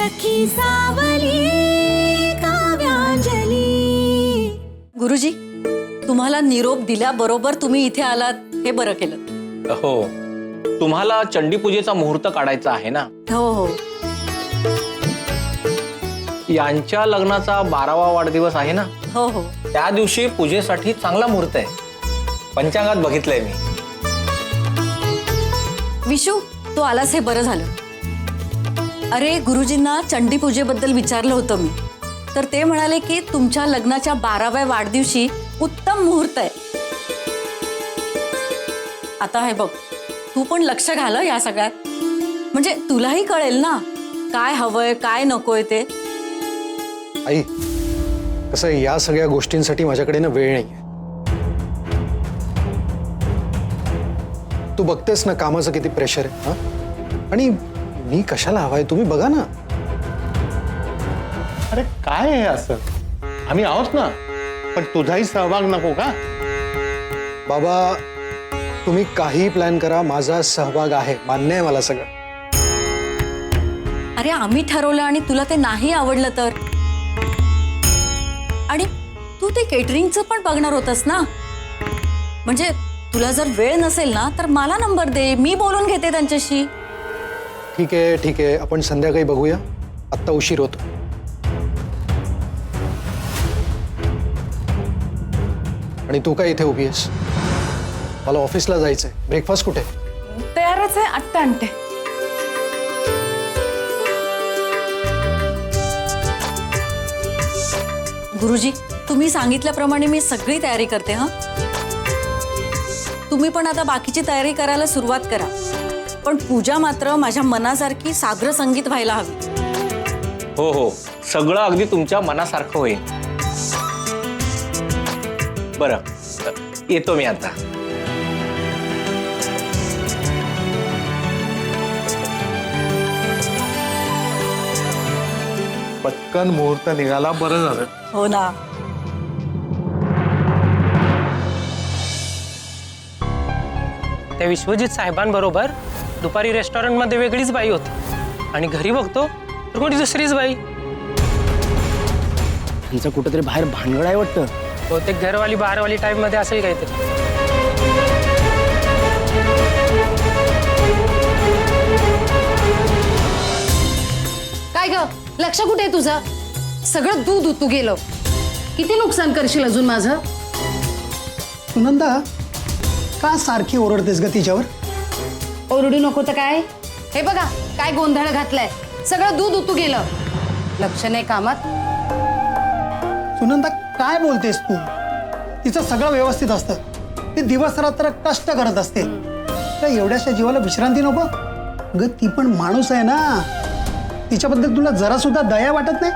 सखी सावली काव्यांजली। गुरुजी, तुम्हाला निरोप दिल्याबरोबर तुम्ही इथे आलात हे बरं केलं। हो, तुम्हाला चंडीपूजेचा मुहूर्त काढायचा आहे ना? हो हो। यांच्या लग्नाचा 12वा वाढदिवस आहे ना? हो हो। त्या दिवशी पूजेसाठी चांगला मुहूर्त आहे, पंचांगात बघितलंय मी। विशू, तू आलास हे बरं झालं। अरे, गुरुजींना चंडीपूजेबद्दल विचारलं होतं मी, तर ते म्हणाले की तुमच्या लग्नाच्या 12व्या वाढदिवशी उत्तम मुहूर्त आहे। आता हे बघ, तू पण लक्ष घाल या सगळ्यात, म्हणजे तुलाही कळेल ना काय हवंय काय नकोय ते। आई, कसं या सगळ्या गोष्टींसाठी माझ्याकडे ना वेळ नाहीये। तू बघतेस ना कामाचं किती प्रेशर आहे हा? आणि मी कशाला हवाय तुम्ही बघा ना। अरे काय आहे असं? आम्ही आहोत ना, पण तुझाही सहभाग नको का? बाबा, तुम्ही काही प्लॅन करा, माझा सहभाग आहे, मान्य आहे मला सगळं। अरे, आम्ही ठरवलं आणि तुला ते नाही आवडलं तर? आणि तू ते केटरिंगचं पण बघणार होतस ना, म्हणजे तुला जर वेळ नसेल ना तर मला नंबर दे, मी बोलून घेते त्यांच्याशी। ठीक आहे, आपण संध्याकाळी बघूया, आत्ता उशीर होतो। आणि तू काय इथे उभी आहेस? मला ऑफिसला जायचंय, ब्रेकफास्ट कुठे? तयारच आहे, आत्ता आणते। गुरुजी, तुम्ही सांगितल्याप्रमाणे मी सगळी तयारी करते हा। तुम्ही पण आता बाकीची तयारी करायला सुरुवात करा, पण पूजा मात्र माझ्या मनासारखी साग्र संगीत व्हायला हवी। हो हो, सगळं अगदी तुमच्या मनासारखं होईल। बरं, येतो मी आता। पटकन मुहूर्त निघाला, बरं झालं। हो ना। त्या विश्वजित साहेबांबरोबर दुपारी रेस्टॉरंटमध्ये वेगळीच बाई होती, आणि घरी बघतो तर कोणी दुसरीच बाई। त्यांचं कुठेतरी बाहेर भानगड आहे वाटतं। बहुतेक घरवाली बाहेरवाली टाईपमध्ये असेल काहीतरी। काय ग, लक्ष कुठे आहे तुझं? सगळं दूध उतू गेलं, किती नुकसान करशील अजून माझं? सुनंदा, का सारखी ओरडतेस ग तिच्यावर? ओरडू नको तर काय? हे बघा काय गोंधळ घातलाय, सगळं दूध उतू गेलं, लक्ष नाही कामात। सुनंदा, काय बोलतेस तू? तिचं सगळं व्यवस्थित असतं, ती दिवस रात्र कष्ट करत असते, त्या एवढ्याशा जीवाला विश्रांती नको? ग ती पण माणूस आहे ना, तिच्याबद्दल तुला जरा सुद्धा दया वाटत नाही?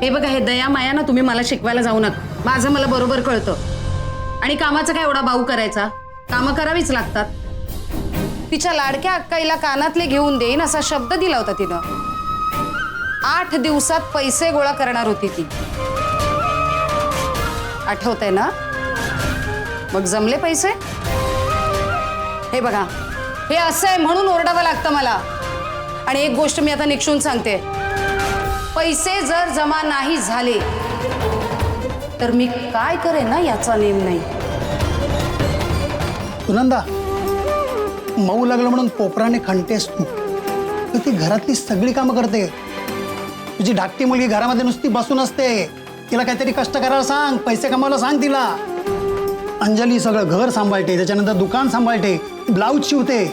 हे बघा, हे दया माया ना तुम्ही मला शिकवायला जाऊ नका, माझं मला बरोबर कळतं। आणि कामाचा काय एवढा बाऊ करायचा, कामं करावीच लागतात। तिच्या लाडक्या अक्काईला कानातले घेऊन देईन असा शब्द दिला होता तिनं। 8 दिवसात पैसे गोळा करणार होती ती, आठवतंय ना? मग जमले पैसे? हे बघा, हे असं आहे म्हणून ओरडावं लागतं मला। आणि एक गोष्ट मी आता निक्षून सांगते, पैसे जर जमा नाही झाले तर मी काय करेन ना याचा नेम नाही। सुनंदा, मऊ लागलं म्हणून पोपराने खणतेस तू, तर ती घरातली सगळी कामं करते। तुझी धाकटी मुलगी घरामध्ये नुसती बसून असते, तिला काहीतरी कष्ट करायला सांग, पैसे कमावायला सांग तिला। अंजली सगळं घर सांभाळते, त्याच्यानंतर दुकान सांभाळते, ब्लाऊज शिवते।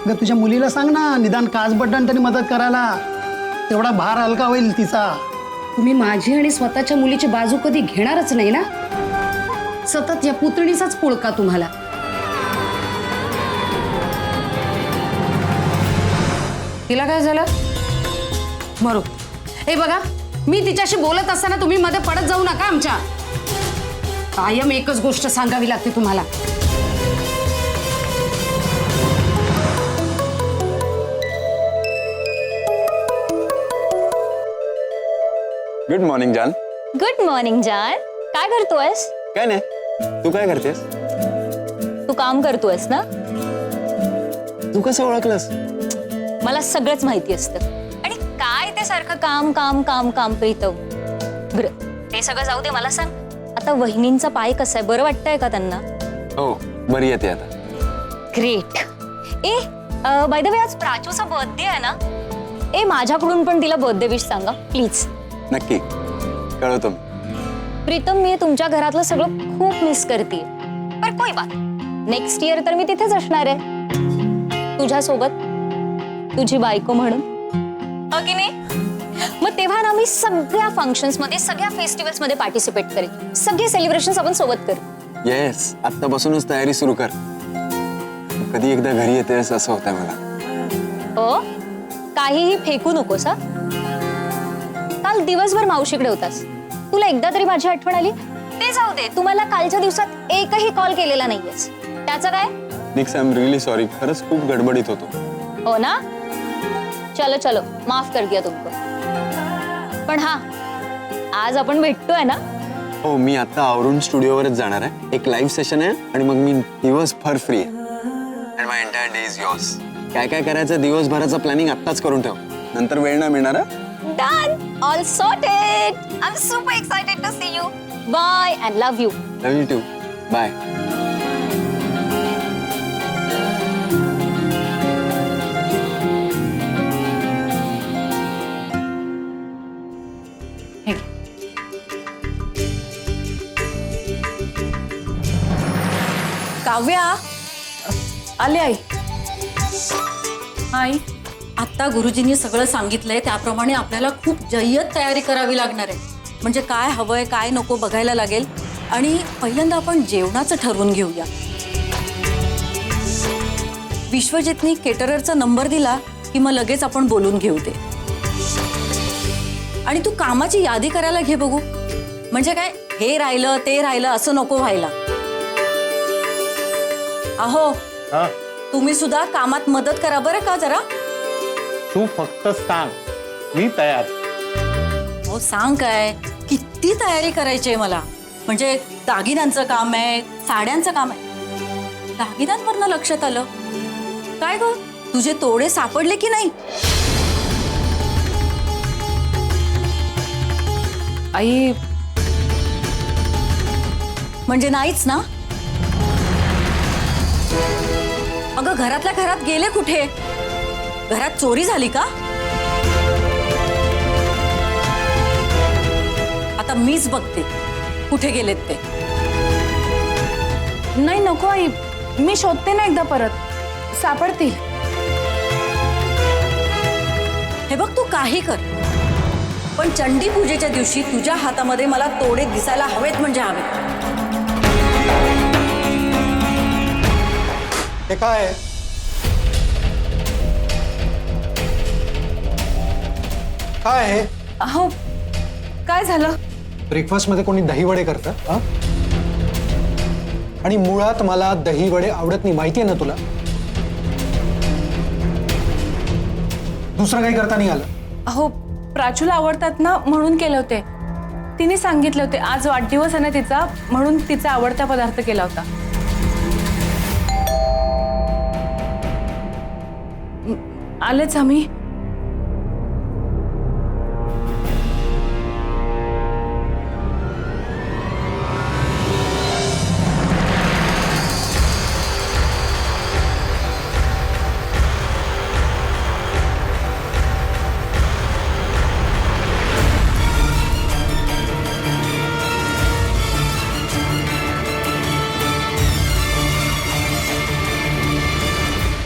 ग तुझ्या मुलीला सांग ना, निदान काच बटन तरी मदत करायला, तेवढा भार हलका होईल तिचा। तुम्ही माझी आणि स्वतःच्या मुलीची बाजू कधी घेणारच नाही ना, सतत या पुतणीचाच पुळका तुम्हाला। तिला काय झालं? मरू। हे बघा, मी तिच्याशी बोलत असताना तुम्ही मध्ये पडत जाऊ नका आमच्या। कायम एकच गोष्ट सांगावी लागते तुम्हाला। गुड मॉर्निंग जान। गुड मॉर्निंग जान, काय करतोयस? काय नाही, तू काय करतेस? तू काम करतोयस ना? तू कसं ओळखलंस? मला सगळंच माहिती असतं. आणि काय ते सारखं काम काम काम काम प्रीतम. बरं ते सगळं जाऊ दे, मला सांग आता वहिनींचा पाय कसा आहे, बरं वाटतंय का त्यांना? हो बरी येते आता. ग्रेट. ए बाय द वे आज प्राचूचा बर्थडे आहे ना. ए माझ्याकडून पण तिला बर्थडे विश सांगा प्लीज. नक्की कळवतो मी. प्रीतम मी तुमच्या घरातलं सगळं खूप मिस करते. पर कोई बात, नेक्स्ट इयर तर मी तिथेच असणार आहे तुझ्यासोबत, तुझी बायको म्हणून. हो की नाही? मग तेव्हा ना मी सगळ्या फंक्शन्स मध्ये, सगळ्या फेस्टिवल्स मध्ये पार्टिसिपेट करेन. सगळे सेलिब्रेशन आपण सोबत करू. येस, आत्तापासूनच तयारी सुरू कर. कधी एकदा घरी येतेस असं होतंय मला. हो, काहीही फेकू नकोस हा. काल दिवसभर मावशीकडे होतास, तुला एकदा तरी माझी आठवण आली? ते जाऊ दे, तू मला कालच्या दिवसात एकही कॉल केलेला नाहीयेस, त्याचं काय? निक्स, आय एम रिअली सॉरी. खरंच खूप गडबडीत होतो. हो ना, चलो चलो माफ कर दिया तुमको. पण हा, आज आपण भेटतोय ना? हो, मी आता आवरून स्टुडिओवरच जाणार आहे. एक लाईव्ह सेशन आहे आणि मग मी दिवसभर फ्री आहे. And my entire day is yours. काय काय करायचं दिवसभराचं प्लॅनिंग आत्ताच करून ठेव, नंतर वेळ नाही मिळणार. Done, all sorted. I'm super excited to see you. Bye and love you. Love you too. Bye. Kavya, आले आई. आई आता गुरुजींनी सगळं सांगितलंय त्याप्रमाणे आपल्याला खूप जय्यत तयारी करावी लागणार आहे. म्हणजे काय हवंय काय नको बघायला लागेल. आणि पहिल्यांदा आपण जेवणाचं ठरवून घेऊया. विश्वजितनी केटररचा नंबर दिला की मग लगेच आपण बोलून घेऊ ते. आणि तू कामाची यादी करायला घे बघू. म्हणजे काय हे राहिलं ते राहिलं असं नको व्हायला. अहो, तुम्ही सुद्धा कामात मदत करा बरं का जरा. तू फक्त सांग, मी तयार. हो सांग काय, किती तयारी करायची आहे मला. म्हणजे दागिन्यांचं काम आहे, साड्यांचं काम आहे. दागिन्यांवरनं लक्षात आलं, काय ग तुझे तोडे सापडले की नाही? आई म्हणजे नाहीच ना? अगं घरातल्या घरात गेले कुठे? घरात चोरी झाली का? आता मीच बघते कुठे गेलेत ते. नाही नको आई, मी शोधते ना एकदा परत, सापडतील. हे बघ तू काही कर, पण चंडी पूजेच्या दिवशी तुझ्या हातामध्ये मला तोडे दिसायला हवेत म्हणजे हवेत. हे काय? काय आहे? अहो काय झालं? ब्रेकफास्ट मध्ये कोणी दहीवडे करतं? हा? आणि मुळात मला दहीवडे आवडत नाही, माहिती आहे ना तुला. दुसरं काही करता नाही आलं? अहो प्राचूला आवडतात ना म्हणून केले होते. तिने सांगितले होते आज वाढदिवस आहे ना तिचा, म्हणून तिचा आवडता पदार्थ केला होता. आलेच आम्ही.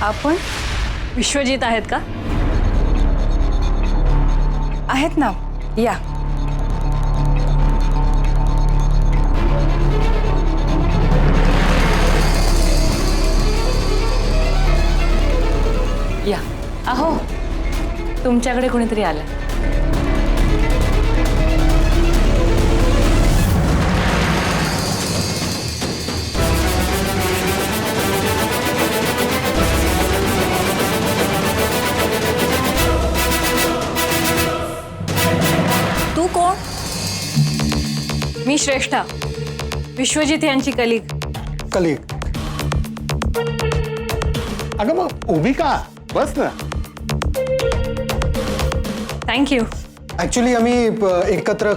आपण विश्वजित आहेत का? आहेत ना, या. या. अहो तुमच्याकडे कोणीतरी आलं. तू कोण? मी श्रेष्ठा, विश्वजित यांची कलीग. अगं मग उभी का? बस ना. थँक्यू. ऍक्च्युली आम्ही एकत्र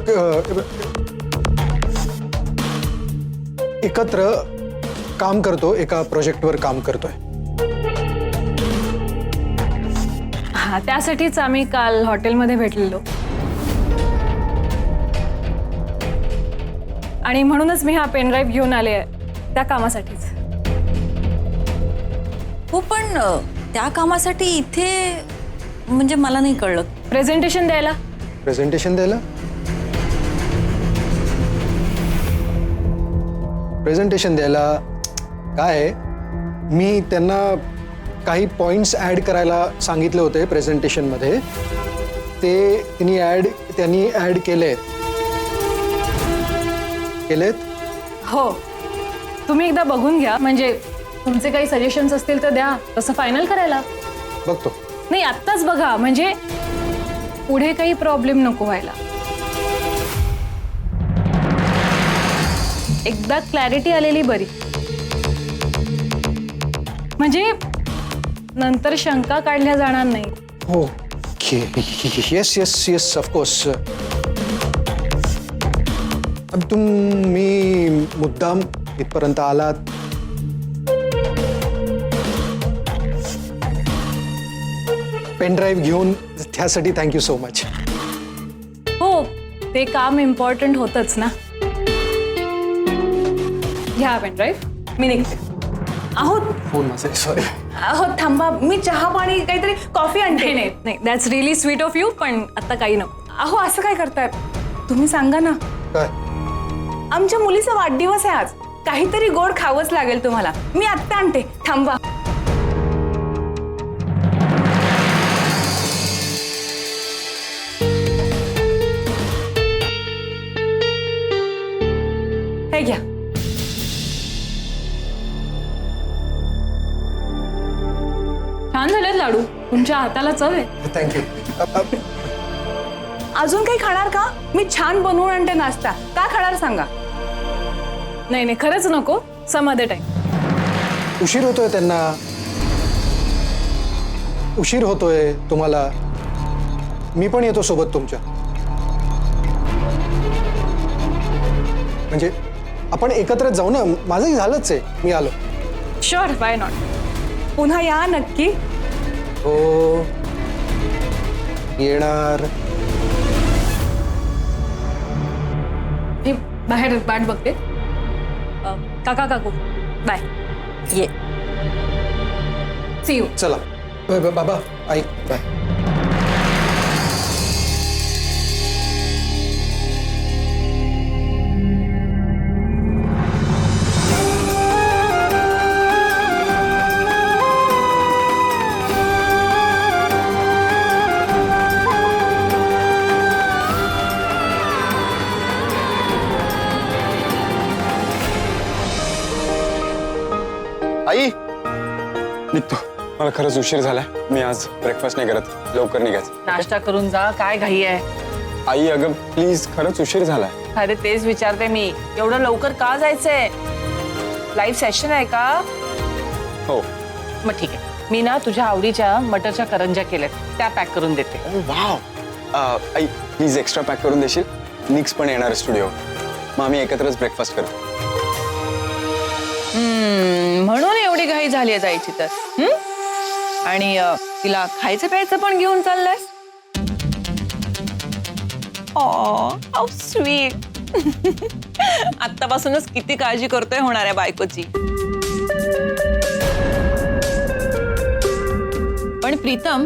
काम करतो, एका प्रोजेक्टवर काम करतोय. हा, त्यासाठीच आम्ही काल हॉटेलमध्ये भेटलेलो आणि म्हणूनच मी हा पेनड्राईव्ह घेऊन आले आहे त्या कामासाठीच. हो पण त्या कामासाठी इथे म्हणजे मला नाही कळलं. प्रेझेंटेशन द्यायला. प्रेझेंटेशन द्यायला? प्रेझेंटेशन द्यायला काय, मी त्यांना काही पॉइंट्स ॲड करायला सांगितले होते प्रेझेंटेशनमध्ये, ते त्यांनी ॲड केलेत. हो, तुम्ही एकदा बघून घ्या, म्हणजे तुमचे काही सजेशन्स असतील तर द्या, तसं फायनल करायला. बघतो. नाही, आत्ताच बघा, म्हणजे पुढे काही प्रॉब्लेम नको व्हायला. एकदा क्लॅरिटी आलेली बरी, म्हणजे नंतर शंका काढल्या जाणार नाही. हो, येस येस येस ऑफकोर्स. तुम्ही मुद्दाम इथपर्यंत आलात, पेनड्राईव्ह घेऊन, त्यासाठी थँक्यू सो मच. हो, ते काम इम्पॉर्टंट होतच ना. घ्या पेनड्राईव्ह, मी निघते. आहोत फोन माझा, सॉरी. अहो थांबा, मी चहा पाणी काहीतरी कॉफी आणते. नाही नाही, that's really sweet of you, पण आता काही नको. अहो असं काय करताय तुम्ही, सांगा ना. काय? आमच्या मुलीचा वाढदिवस आहे आज, काहीतरी गोड खावंच लागेल तुम्हाला. मी आत्ता आणते, थांबा. हे घ्या. छान झालेत लाडू, तुमच्या हाताला चव आहे. थँक्यू. अजून काही खाणार का? मी छान बनवून आणते नाश्ता. का खाणार सांगा. नाही नाही, खरंच नको, सम अदर टाइम. उशीर होतोय त्यांना, उशीर होतोय तुम्हाला. मी पण येतो सोबत तुमच्या. म्हणजे आपण एकत्र जाऊ ना, माझंही झालंच आहे, मी आलो. Sure, why not. पुन्हा या नक्की. हो, येणार. मी बाहेर वाट बघते. काका काकू बाय. ये. See you. चला. बाबा, आई, बाय. आई, निघतो. मला खरंच उशीर झालाय. मी आज ब्रेकफास्ट नाही करत, लवकर निघायचं. नाश्ता करून जा, काय घाई आहे. आई अगं प्लीज, खरंच उशीर झालाय. अरे तेच विचारते मी, एवढं लवकर का जायचंय? लाईव्ह सेशन आहे का? हो. मग ठीक आहे, मी ना तुझ्या आवडीच्या मटरच्या करंज्या केल्यात, त्या पॅक करून देते. Wow. I please extra pack करून देशील? निक्स पण येणार स्टुडिओ, मग आम्ही एकत्रच ब्रेकफास्ट करू. म्हणून एवढी घाई झाली आहे जायची तर. आणि तिला खायचं प्यायचं पण घेऊन चाललंयस? How sweet. आत्तापासूनच किती काळजी करतोय होणाऱ्या बायकोची. पण प्रीतम,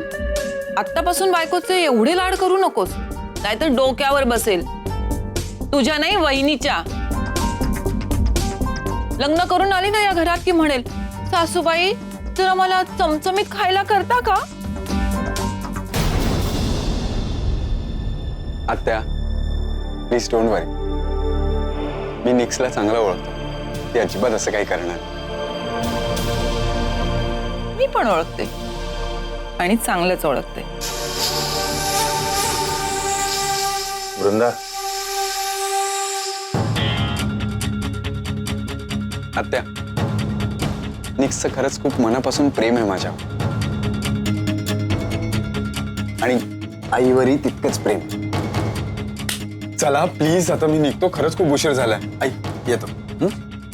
आत्तापासून बायकोचे एवढे लाड करू नकोस, नाहीतर डोक्यावर बसेल. तुझ्या नाही, वहिनीच्या. लग्न करून आली ना या घरात की म्हणेल, सासूबाई जरा मला चमचमीत खायला करता का? आत्या प्लीज डोंट वरी. मी निक्सला चांगलं ओळखतो, ती अजिबात असं काही करणार. मी पण ओळखते आणि चांगलंच ओळखते. वृंदा, आत्या, निक्सचं खरंच खूप मनापासून प्रेम आहे माझ्यावर. आणि आईवरही तितकंच प्रेम. चला प्लीज, आता मी निघतो, खरंच खूप उशीर झालाय. आई येतो.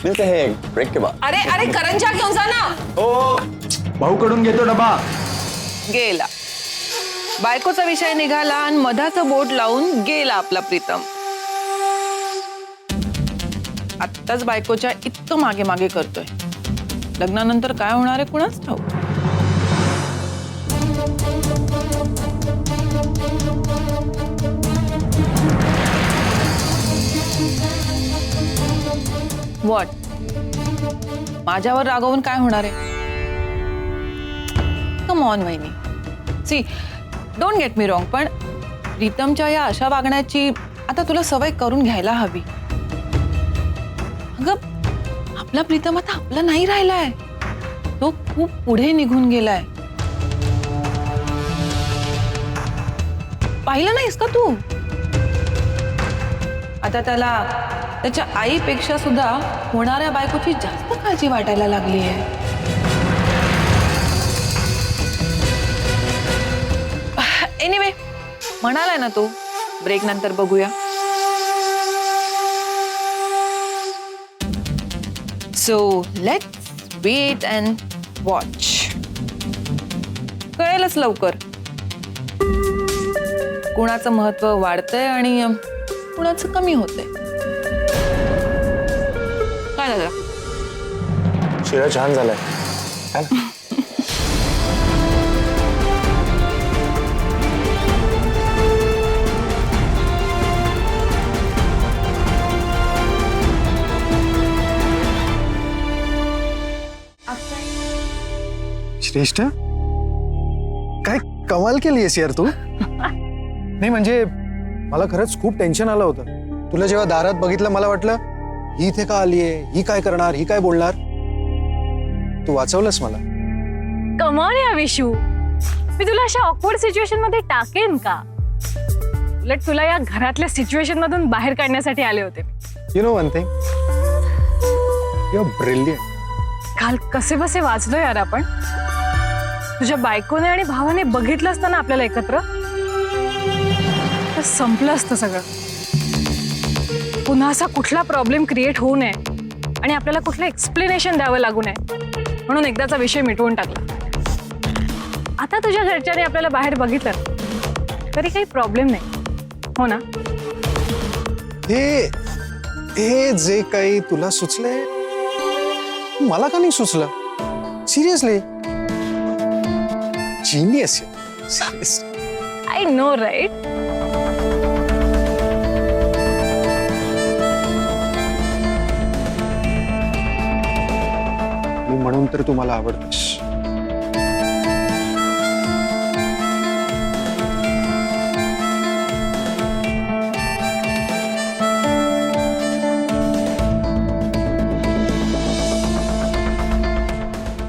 मिळते हे ब्रेक के बाद. अरे अरे करंजा घेऊन जा ना. ओ भाऊ कडून घेतो डबा. गेला बायकोचा विषय निघाला आणि मधाचं बोट लावून गेला आपला प्रीतम. आत्ताच बायकोच्या इतकं मागे मागे करतोय. लग्नानंतर काय होणार आहे कुणाच ठाऊक. व्हॉट? माझ्यावर रागवून काय होणार आहे? कम ऑन वहिनी. See, don't get me wrong, पण प्रीतमच्या या अशा वागण्याची आता तुला सवय करून घ्यायला हवी. अगं आपला प्रीतम आता आपला नाही राहिलाय. तो खूप पुढे निघून गेलाय. पाहिलं नाहीस का तू? आता त्याला त्याच्या आईपेक्षा सुद्धा होणाऱ्या बायकोची जास्त काळजी वाटायला लागली आहे. एनिवे, म्हणालाय ना तू, ब्रेक नंतर बघूया. So let's wait and watch. कळेलच लवकर कुणाचं महत्व वाढतंय आणि कुणाचं कमी होतंय. काय झालं? शिरा छान झालाय. श्रेष्ठ, काय कमाल केलीयस यार तू. नाही म्हणजे मला खरंच खूप टेन्शन आलं होतं. तुला जेव्हा दारात बघितलं मला वाटलं ही इथे का आलीये, ही काय करणार, ही काय बोलणार. तू वाचवलंस मला. कमाल या विशू. मी तुला अशा ऑकवर्ड सिच्युएशन मध्ये टाकेन का? उलट तुला या घरातल्या सिच्युएशन मधून बाहेर काढण्यासाठी आले होते. You know one thing, you are brilliant. काल कसे बसे वाचलो यार आपण. तुझ्या बायकोने आणि भावाने बघितलं असतं ना आपल्याला एकत्र, तर संपलं असतं सगळं. पुन्हा असा कुठला प्रॉब्लेम क्रिएट होऊ नये आणि आपल्याला कुठलं एक्सप्लेनेशन द्यावं लागू नये म्हणून एकदाचा विषय मिटवून टाकला. आता तुझ्या घरच्याने आपल्याला बाहेर बघितलं तरी काही प्रॉब्लेम नाही, हो ना? हे जे काही तुला सुचलंय मला का नाही सुचलं. Seriously genius. I know right. म्हणून तर तू मला आवडतेस.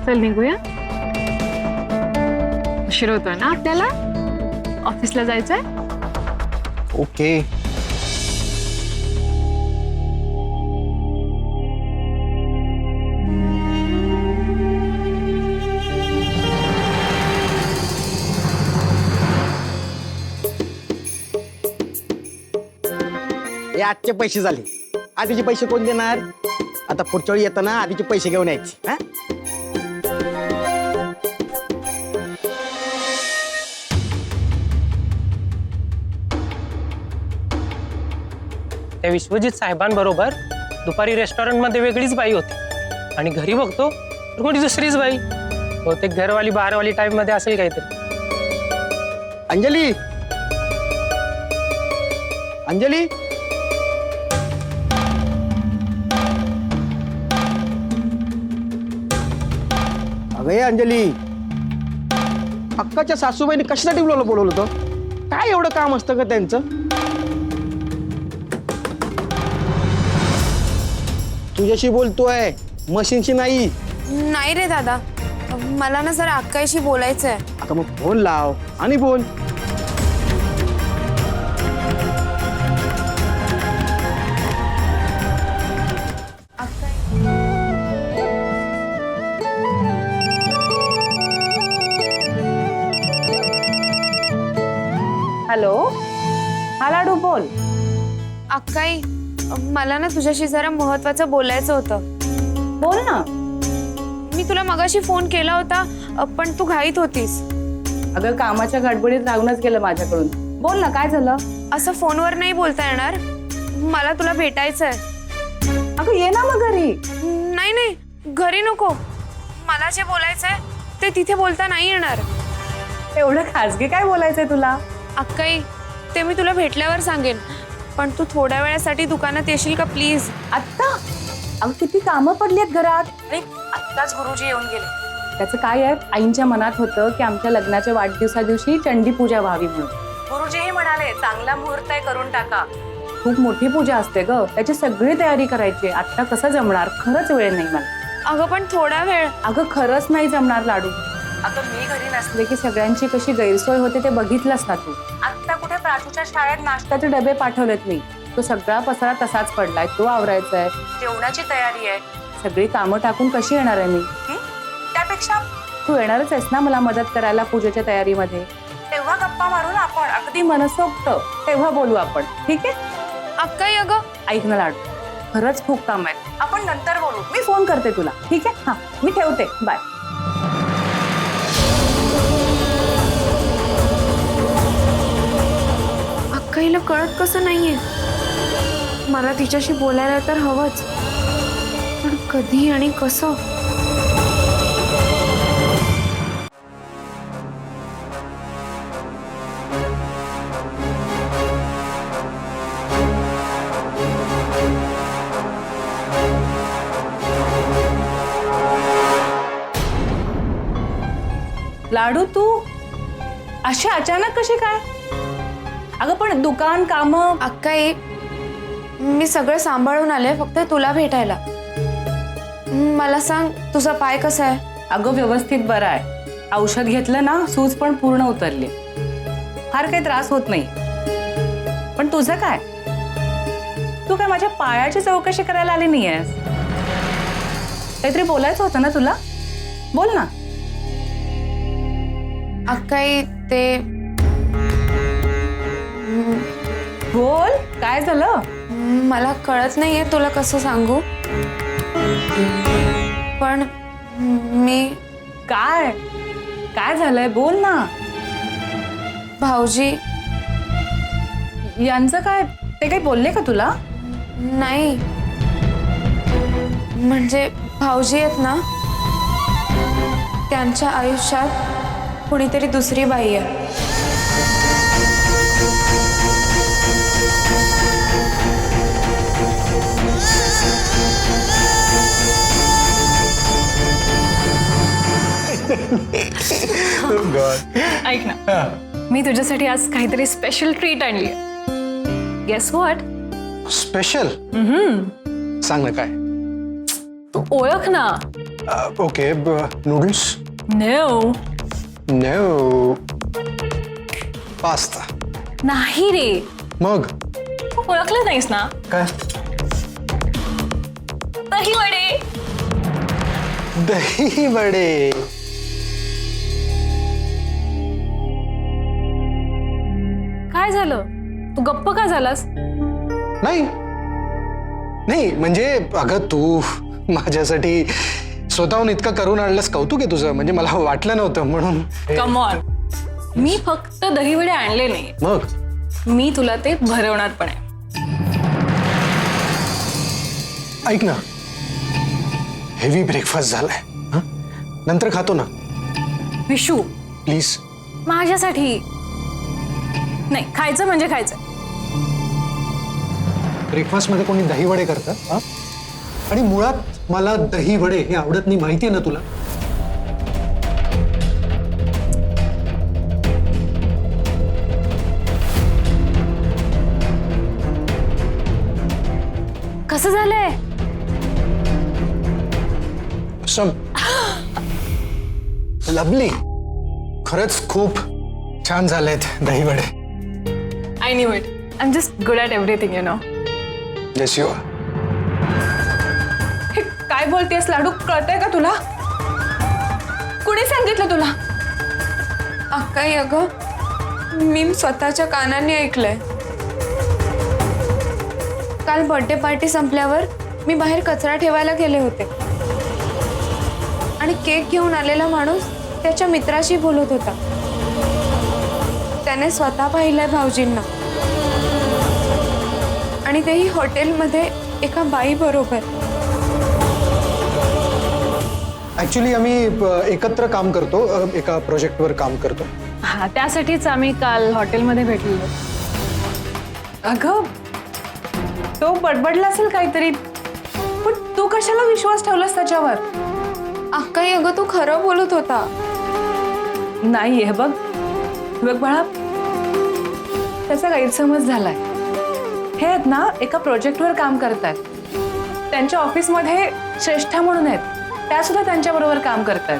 चल निघूया. उशीर होतोय ना आपल्याला, ऑफिसला जायचंय. ओके. हे आजचे पैसे झाले. आधीचे पैसे कोण देणार? आता पुढच्या वेळी येताना आधीचे पैसे घेऊन यायचे. हा, त्या विश्वजित साहेबांबरोबर दुपारी रेस्टॉरंटमध्ये वेगळीच बाई होती आणि घरी बघतो तर कोणी दुसरीच बाई. बहुतेक घरवाली बाहेरवाली टाईपमध्ये असेल काहीतरी. अंजली, अंजली, अगं अंजली, अक्काच्या सासूबाईने कशासाठी बोलवलं होतं? काय एवढं काम असतं का त्यांचं? तुझ्याशी बोलतोय, मशीनशी नाही. नाही रे दादा, मला ना जरा अक्काशी बोलायचंय. आता मग फोन लाव आणि बोल. हॅलो, हा लाडू बोल. अक्काई मला ना तुझ्याशी जरा महत्वाचं बोलायचं होतं. बोल ना. मी तुला मगाशी फोन केला होता पण तू घाईत होतीस. अगं कामाच्या गडबडीत राहूनच गेलं माझ्याकडून. बोल ना, काय झालं? असं फोनवर नाही बोलता येणार, मला तुला भेटायचंय. अगं ये ना मग घरी. नाही नाही, घरी नको. मला जे बोलायचंय ते तिथे बोलता नाही येणार. एवढं खासगी काय बोलायचंय तुला? अक्काई ते मी तुला भेटल्यावर सांगेन, पण तू थोड्या वेळासाठी दुकानात येशील का प्लीज? आत्ता? अगं किती कामं पडली आहेत घरात. आणि आत्ताच गुरुजी येऊन गेले. त्याचं काय आहे, आईंच्या मनात होतं की आमच्या लग्नाच्या वाढदिवसा दिवशी चंडी पूजा व्हावी म्हणून. गुरुजीही म्हणाले चांगला मुहूर्त आहे, करून टाका. खूप मोठी पूजा असते ग, त्याची सगळी तयारी करायची. आता कसं जमणार? खरंच वेळ नाही मला. अगं पण थोडा वेळ. अगं खरंच नाही जमणार लाडू. अगं मी घरी नसले की सगळ्यांची कशी गैरसोय होते ते बघितलंस ना तू. आत्ता कुठे प्राचूच्या शाळेत नाश्त्याचे डबे पाठवलेत मी. तो सगळा पसारा तसाच पडलाय, तो आवरायचा आहे. जेवणाची तयारी आहे. सगळी कामं टाकून कशी येणार आहे मी? त्यापेक्षा तू येणारच आहेस ना मला मदत करायला पूजेच्या तयारीमध्ये? तेव्हा गप्पा मारून आपण अगदी मनसोक्त तेव्हा बोलू आपण, ठीक आहे? अक्काई अगं ऐक ना लाडू, खरंच खूप काम आहे. आपण नंतर बोलू. मी फोन करते तुला, ठीक आहे? हा, मी ठेवते. बाय. अक्काईला कळत कसं नाहीये? मला तिच्याशी बोलायला तर हवंच, पण कधी आणि कसं? लाडू तू अशी अचानक कशी काय? अगं पण दुकान काम. अक्काई मी सगळं सांभाळून आले फक्त तुला भेटायला. मला सांग तुझा पाय कसा आहे? अगं व्यवस्थित बरा आहे. औषध घेतलं ना, सूज पण पूर्ण उतरली. फार काही त्रास होत नाही. पण तुझं काय? तू काय माझ्या पायाची चौकशी करायला आली नाहीयेस? काहीतरी बोलायचं होतं ना तुला? बोल ना. अक्काई ते बोल, काय झालं? मला कळत नाहीये तुला कसं सांगू, पण मी काय काय झालंय? बोल ना. भाऊजी यांचं काय? ते काही बोलले का तुला? नाही, म्हणजे भाऊजी आहेत ना, त्यांच्या आयुष्यात कुणीतरी दुसरी बाई आहे. ऐक ना, मी तुझ्यासाठी आज काहीतरी स्पेशल ट्रीट आणली. Guess what? स्पेशल? सांग ना काय. तू ओळख ना. Okay, noodles? No. No. Pasta? नाही रे. मग तू ओळखलं नाहीस ना. काय? दही वडे. दही वडे. काय झालं? तू गप्प का झालास? नाही नाही, म्हणजे अगं तू माझ्यासाठी स्वतःहून इतकं करून आणलंस, कौतुक आहे तुझं. म्हणजे मला वाटलं नव्हतं म्हणून. कम ऑन, मी फक्त दही वडे आणले नाही, मग मी तुला ते भरवणार पण आहे. ऐक ना, हेवी ब्रेकफास्ट झालाय, हं? नंतर खातो ना. विशू प्लीज. माझ्यासाठी नाही, खायचं म्हणजे खायचं. ब्रेकफास्ट मध्ये कोणी दही वडे करतं? हं? आणि मुळात मला दही वडे हे आवडत नाही, माहितीये ना तुला. कसं झालंय? लवली. खरंच खूप छान झालेत दही वडे. I knew it. I am just good at everything, you know. Yes you are. हे काय बोलतेस लाडू? कळतंय का तुला? कुणी सांगितलं तुला? अक्काई अगं मी स्वतःच्या कानांनी ऐकलंय. काल बर्थडे पार्टी संपल्यावर मी बाहेर कचरा ठेवायला गेले होते आणि केक घेऊन आलेला माणूस त्याच्या मित्राशी बोलत होता. त्याने स्वतः पाहिलंय भाऊजींना आणि तेही हॉटेलमध्ये एका बाई बरोबर. ऍक्च्युली आम्ही एकत्र काम करतो, एका प्रोजेक्टवर काम करतो. हा, त्यासाठीच आम्ही काल हॉटेलमध्ये भेटलेलो. अगं तो बडबडला असेल काहीतरी, पण तू कशाला विश्वास ठेवलास त्याच्यावर? अक्काई अगं तो खरं बोलत होता. नाही हे बघ बाळा, त्याचा गैरसमज झालाय. हे आहेत ना एका प्रोजेक्टवर काम करतात. त्यांच्या ऑफिसमध्ये श्रेष्ठा म्हणून आहेत, त्या सुद्धा त्यांच्याबरोबर काम करतात.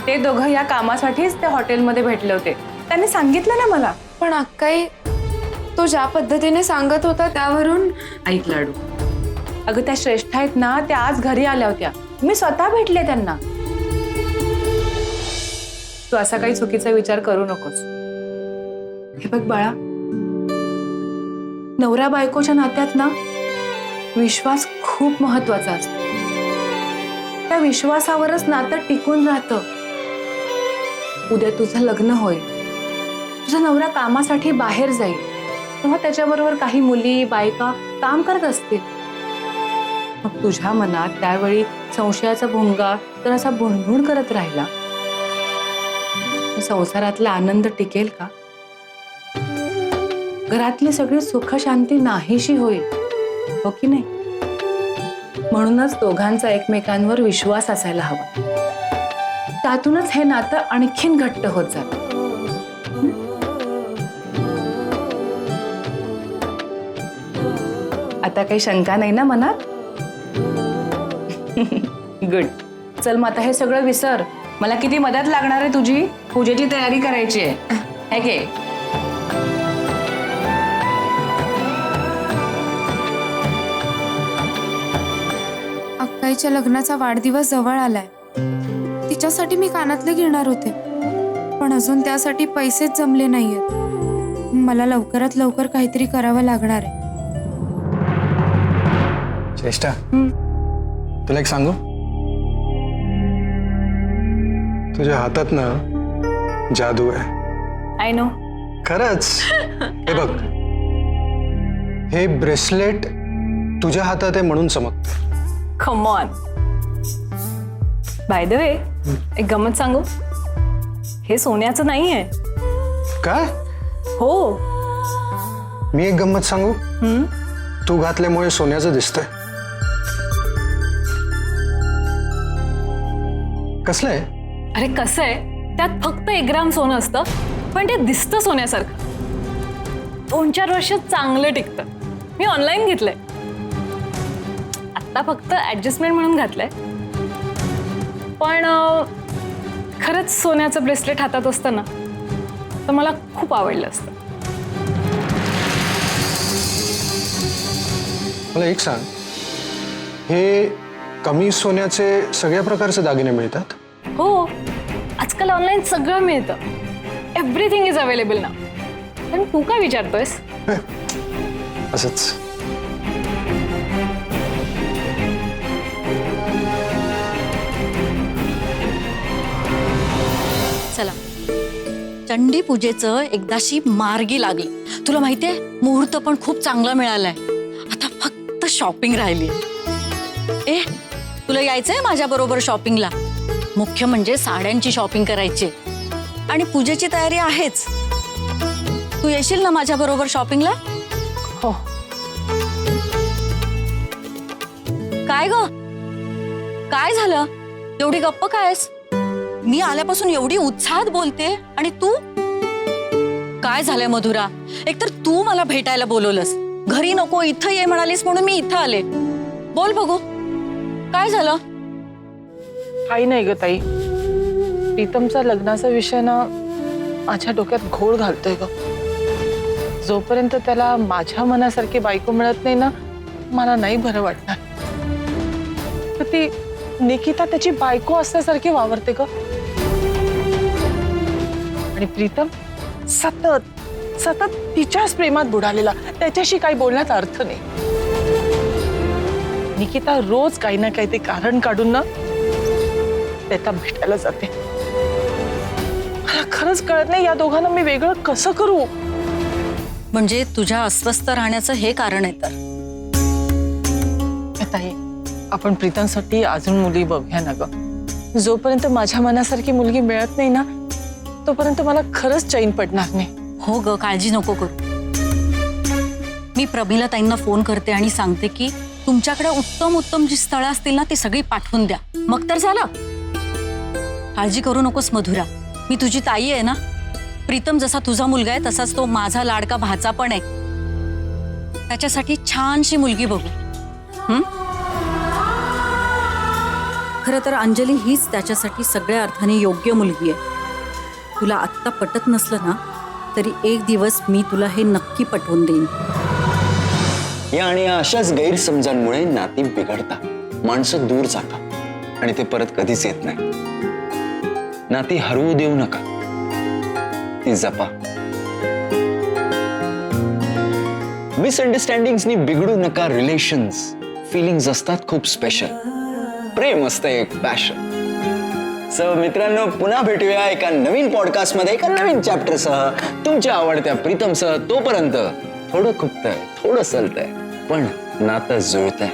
ते दोघं या कामासाठीच त्या हॉटेलमध्ये भेटले होते. त्यांनी सांगितलं ना मला. पण अक्काई तो ज्या पद्धतीने सांगत होता त्यावरून. ऐक लाडू, अगं त्या श्रेष्ठ आहेत ना, त्या आज घरी आल्या होत्या. मी स्वतः भेटले त्यांना. तू असा काही चुकीचा विचार करू नकोस. हे बघ बाळा, नवरा बायकोच्या नात्यात ना विश्वास खूप महत्वाचा असतो. त्या विश्वासावरच नातं टिकून राहतं. उद्या तुझं लग्न होईल, तुझा नवरा कामासाठी बाहेर जाईल, तेव्हा त्याच्याबरोबर काही मुली बायका काम करत असतील. मग तुझ्या मनात त्यावेळी संशयाचा भोंगा जर असा भुणभुण करत राहिला तर संसारातला आनंद टिकेल का? घरातली सगळी सुख शांती नाहीशी होईल, हो की नाही? म्हणूनच दोघांचा एकमेकांवर विश्वास असायला हवा. त्यातूनच हे नातं आणखीन घट्ट होत जातं. आता काही शंका नाही ना मनात? गुड. चल मग आता हे सगळं विसर. मला किती मदत लागणार आहे तुझी. पूजेची तयारी करायची आहे, है घे. अक्काईच्या लग्नाचा वाढदिवस जवळ आलाय. तिच्यासाठी मी कानातले घेणार होते, पण अजून त्यासाठी पैसेच जमले नाहीयेत. मला लवकरात लवकर काहीतरी करावं लागणार आहे. श्रेष्ठा, तुला एक सांगू? तुझ्या हातात ना जादू आहे. I know. खरंच. हे बघ, हे ब्रेसलेट तुझ्या हातात आहे म्हणून चमकतं. Come on. By the way, एक गमत सांगू? हे सोन्याचं नाहीये. काय? हो. मी एक गंमत सांगू? तू घातल्यामुळे सोन्याचं दिसतंय. कसलंय? अरे कसं आहे, त्यात फक्त 1 ग्राम सोनं असतं, पण ते दिसतं सोन्यासारखं. 2-4 वर्ष चांगलं टिकतं. मी ऑनलाईन घेतलंय. आता फक्त ऍडजस्टमेंट म्हणून घातलंय, पण खरंच सोन्याचं ब्रेसलेट हातात असतं ना तर मला खूप आवडलं असतं. मला एक सांग, हे कमी सोन्याचे सगळ्या प्रकारचे दागिने मिळतात? हो, आजकाल ऑनलाईन सगळं मिळतं. एव्हरीथिंग इज अवेलेबल ना. पण तू काय विचारतोयस? असंच. चला, चंडी पूजेचं एकदाशी मार्गी लागली. तुला माहितीये, मुहूर्त पण खूप चांगला मिळालाय. आता फक्त शॉपिंग राहिली. ए, तुला यायचंय माझ्या बरोबर शॉपिंगला? मुख्य म्हणजे साड्यांची शॉपिंग करायची आणि पूजेची तयारी आहेच. तू येशील ना माझ्या बरोबर शॉपिंगला? हो. काय ग, काय झालं? एवढी गप्प कायस? मी आल्यापासून एवढी उत्साहात बोलते आणि तू? काय झालंय मधुरा? एकतर तू मला भेटायला बोलवलंस, घरी नको इथं ये म्हणालीस म्हणून मी इथं आले. बोल बघू, काय झालं? काही नाही ग ताई, प्रीतमचा लग्नाचा विषय ना माझ्या डोक्यात घोळ घालतोय ग. जोपर्यंत त्याला माझ्या मनासारखी बायको मिळत नाही ना, मला नाही बरं वाटणार. तर ती निकिता त्याची बायको असल्यासारखी वावरते ग. आणि प्रीतम सतत सतत तिच्याच प्रेमात बुडालेला, त्याच्याशी काही बोलण्यात अर्थ नाही. निकिता रोज काही ना काही ते कारण काढून ना त्याला भेटायला जाते. मला खरंच कळत नाही या दोघांना मी वेगळं कसं करू. म्हणजे तुझ्या अस्वस्थ राहण्याचं हे कारण आहे तर. ताई, आपण प्रीतमसाठी अजून मुली बघूया ना ग. जोपर्यंत माझ्या मनासारखी मुलगी मिळत नाही ना, तोपर्यंत मला खरंच चैन पडणार नाही. हो ग, काळजी नको करू. मी प्रमिला ताईंना फोन करते आणि सांगते की तुमच्याकडे उत्तम उत्तम जी स्थळं असतील ना ती सगळी पाठवून द्या. मग तर झालं. काळजी करू नकोस मधुरा, मी तुझी ताई आहे ना. प्रीतम जसा तुझा मुलगा आहे तसाच तो माझा लाडका भाचा पण आहे. त्याच्यासाठी छानशी मुलगी बघू. खरं तर अंजली हीच त्याच्यासाठी सगळ्या अर्थाने योग्य मुलगी आहे. तुला आत्ता पटत नसलं ना तरी एक दिवस मी तुला हे नक्की पटवून देईन. या आणि अशाच गैरसमजांमुळे नाती बिघडतात, माणसं दूर जातात आणि ते परत कधीच येत नाही. नाती हरवू देऊ नका, ती जपा. मिसअंडरस्टँडिंग्सनी बिघडू नका रिलेशन्स. फिलिंग्स असतात खूप स्पेशल. प्रेम असतं एक पॅशन. सो मित्रांनो, पुन्हा भेटूया एका नवीन पॉडकास्ट मध्ये एका नवीन चॅप्टरसह, तुमच्या आवडत्या प्रीतमसह. तोपर्यंत थोडं खुपतंय, थोडं सलतंय, पण नातं जुळतंय.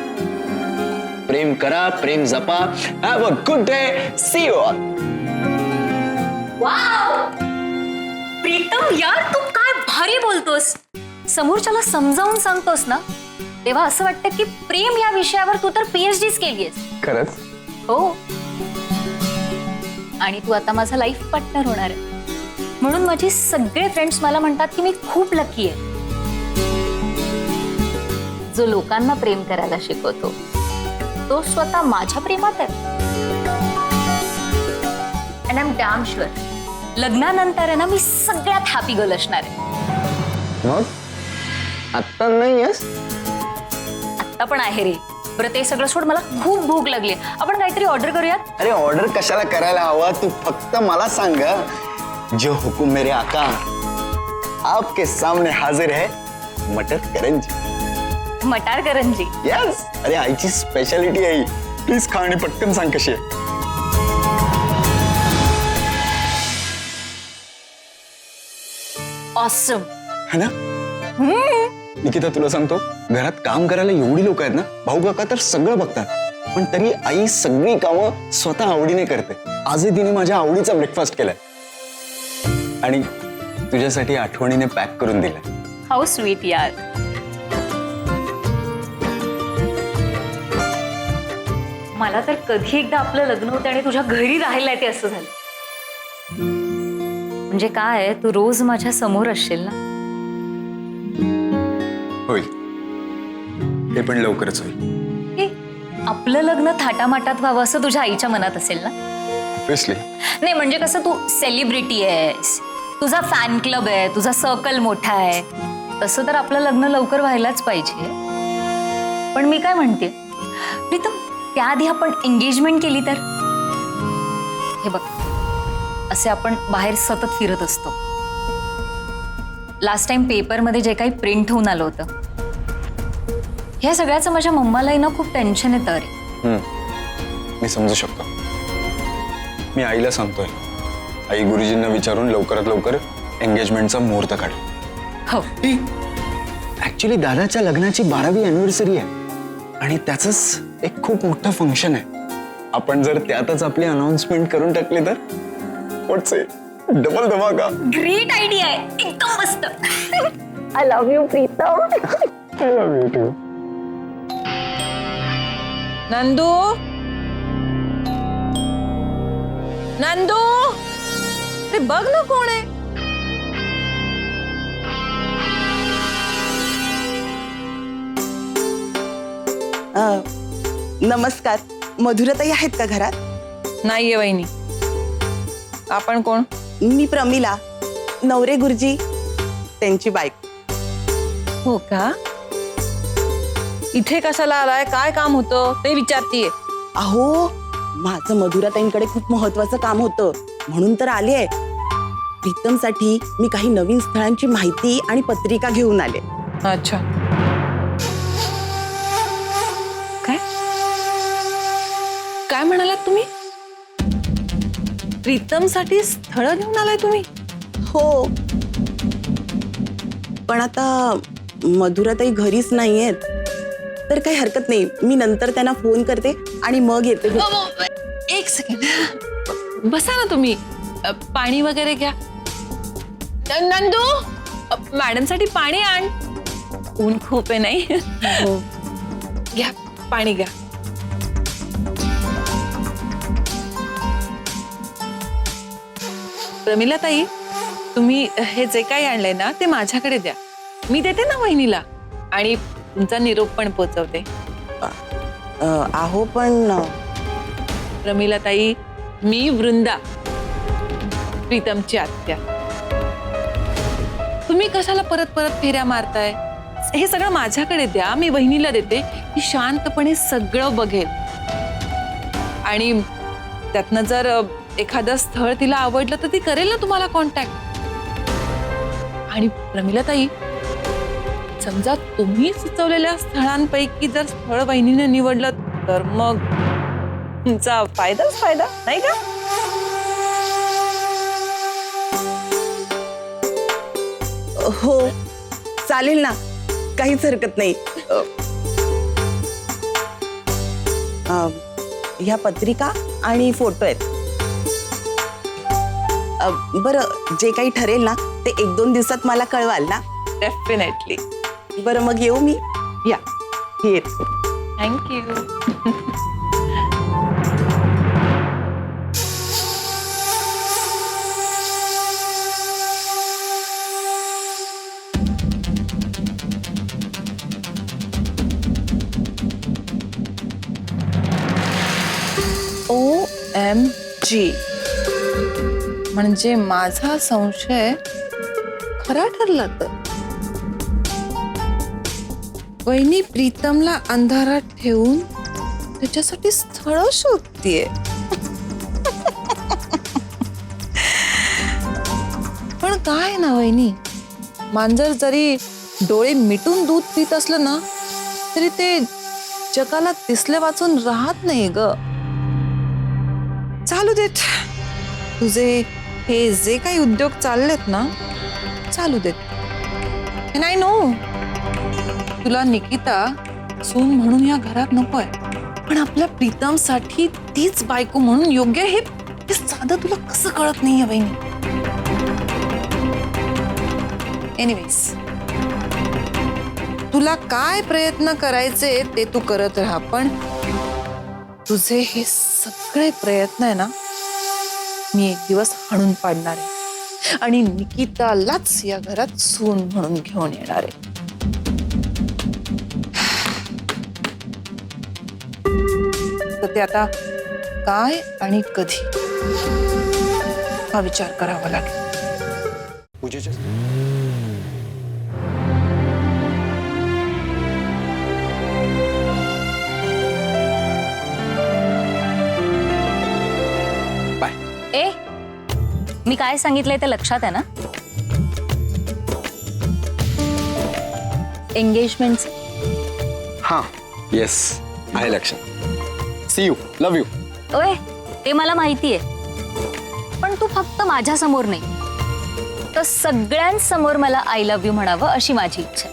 प्रेम करा, प्रेम जपा. Have a good day. See you all. Pritam यार, तू काय भारी बोलतोस. समोरच्याला समजावून सांगतोस ना, तेव्हा असं वाटतं की प्रेम या विषयावर तू तर PhDच केलीयस. खरंच? हो. आणि तू आता माझा लाईफ पार्टनर होणार आहे. म्हणून माझे सगळे फ्रेंड्स मला म्हणतात की मी खूप लकी आहे. जो लोकांना प्रेम करायला शिकवतो तो स्वतः माझ्या प्रेमात आहे. And I am damn sure लग्नानंतर आहे ना मी सगळ्यात हॅपी गर्ल असणार आहे. मग आत्ता नाही आहेस? आत्ता पण आहे रे. बरं ते सगळं सोड, मला खूप भूक लागली. आपण काहीतरी ऑर्डर करूयात. अरे ऑर्डर कशाला करायला हवा, तू फक्त मला सांग. जो हुकुम मेरे आका, आपके सामने हाजिर है मटर करंजी. मटार करंजी. यस. अरे आईची स्पेशालिटी आहे. प्लीज खा आणि पटकन सांग कशी आहे. ऑसम. है ना? निकिता, तुला सांगतो, घरात काम करायला एवढी लोक आहेत ना, भाऊ काका तर सगळं बघतात, पण तरी आई सगळी कामं स्वतः आवडीने करते. आजही तिने माझ्या आवडीचा ब्रेकफास्ट केलाय आणि तुझ्यासाठी आठवणीने पॅक करून दिलाय. हाऊ स्वीट यार. मला तर कधी एकदा आपलं लग्न होतं आणि तुझ्या घरी राहायला ते असं झालं. म्हणजे काय, तू रोज माझ्या समोर असशील ना. होईल, ते पण लवकरच होईल. हे, आपलं लग्न थाटामाटात व्हावं असं तुझ्या आईच्या मनात असेल ना. ऑब्विसली. नाही म्हणजे कसं, तू सेलिब्रिटी आहेस, तुझा फॅन क्लब आहे, तुझा सर्कल मोठा आहे, तसं तर आपलं लग्न लवकर व्हायलाच पाहिजे. पण मी काय म्हणते प्रीतम, त्याआधी आपण एंगेजमेंट केली तर. हे बघ, असे आपण बाहेर सतत फिरत असतो. लास्ट टाइम पेपरमध्ये जे काही प्रिंट होऊन आलं होतं, ह्या सगळ्याचं माझ्या मम्मालाही ना खूप टेन्शन येतं. अरे मी समजू शकतो. मी आईला सांगतोय, आई गुरुजींना विचारून लवकरात लवकर एंगेजमेंटचा मुहूर्त काढ. हो. ऍक्च्युली दादाच्या लग्नाची 12वी अॅनिव्हर्सरी आहे आणि त्याचंच एक खूप मोठं फंक्शन आहे. आपण जर त्यातच आपली अनाउन्समेंट करून टाकली तर व्हॉट्स इट, डबल धमाका. ग्रेट आयडिया आहे, एकदम मस्त. I love you Pritam. I love you too. Nandu, Nandu, ते बघ ना कोण आहे. नमस्कार, मधुराताई आहेत का घरात? नाहीये वहिनी. आपण कोण? मी प्रमिला, नवरे गुरुजी त्यांची बायको. हो का? इथे कशाला आलाय, काय काम होतं ते विचारतीये. अहो, माझं मधुराताईंकडे खूप महत्वाचं काम होतं म्हणून तर आली आहे. प्रीतमसाठी मी काही नवीन स्थळांची माहिती आणि पत्रिका घेऊन आले. अच्छा. काय काय म्हणालात तुम्ही? प्रीतमसाठी स्थळ घेऊन आलाय तुम्ही? हो, पण आता मधुराताई घरीच नाहीयेत, तर काही हरकत नाही. मी नंतर त्यांना फोन करते आणि मग येते. एक सेकंड, बसा ना तुम्ही. पाणी वगैरे घ्या. नंदू, मॅडमसाठी पाणी आण. ऊन खूप आहे नाही? हो. घ्या पाणी घ्या. प्रमिला ताई, तुम्ही हे जे काही आणलंय ना ते माझ्याकडे द्या. मी देते ना वहिनीला आणि तुमचा निरोप पण पोचवते. आहो पण प्रमिला ताई, मी वृंदा, प्रीतमची आत्या. तुम्ही कशाला परत परत फेऱ्या मारताय? हे सगळं माझ्याकडे द्या, मी वहिनीला देते. ती शांतपणे सगळं बघेल आणि त्यातनं जर एखादं स्थळ तिला आवडलं तर ती करेल ना तुम्हाला कॉन्टॅक्ट. आणि प्रमिला ताई, समजा तुम्ही सुचवलेल्या स्थळांपैकी जर स्थळ वहिनीने निवडलं तर मग तुमचा फायदाच फायदा, नाही का? हो, चालेल ना, काहीच हरकत नाही. ह्या पत्रिका आणि फोटो आहेत. बरं, जे काही ठरेल ना ते 1-2 दिवसात मला कळवाल ना? डेफिनेटली. बरं, मग येऊ मी? या, येत. थँक्यू. OMG, म्हणजे माझा संशय खरा ठरला तर. वहिनी प्रीतमला अंधारात ठेवून त्याच्यासाठी स्थळ शोधतीये. पण काय ना वहिनी, मांजर जरी डोळे मिटून दूध पित असलं ना तरी ते जगाला दिसले वाचून राहत नाही ग. चालू देत, तुझे हे जे काही उद्योग चाललेत ना चालू देत. And I know, तुला निकिता सून म्हणून या घरात नकोय, पण आपल्या प्रीतमसाठी तीच बायको म्हणून योग्य हे साधं तुला कसं कळत नाहीये बहिणी. एनिवेज, तुला काय प्रयत्न करायचे ते तू करत राहा, पण तुझे हे सगळे प्रयत्न आहे ना मी एक दिवस हाणून पाडणार आहे आणि निकितालाच या घरात सून म्हणून घेऊन येणार आहे. तर ते आता काय आणि कधी हा विचार करावा लागेल. पूजेच्या ए, मी काय सांगितलंय ते लक्षात आहे ना? एंगेजमेंट. हां, येस, आहे लक्षात. See you, love you. ओय, ते मला माहितीये, पण तू फक्त माझ्या समोर नाही तर सगळ्यांसमोर मला आय लव्ह यू म्हणावं अशी माझी इच्छा.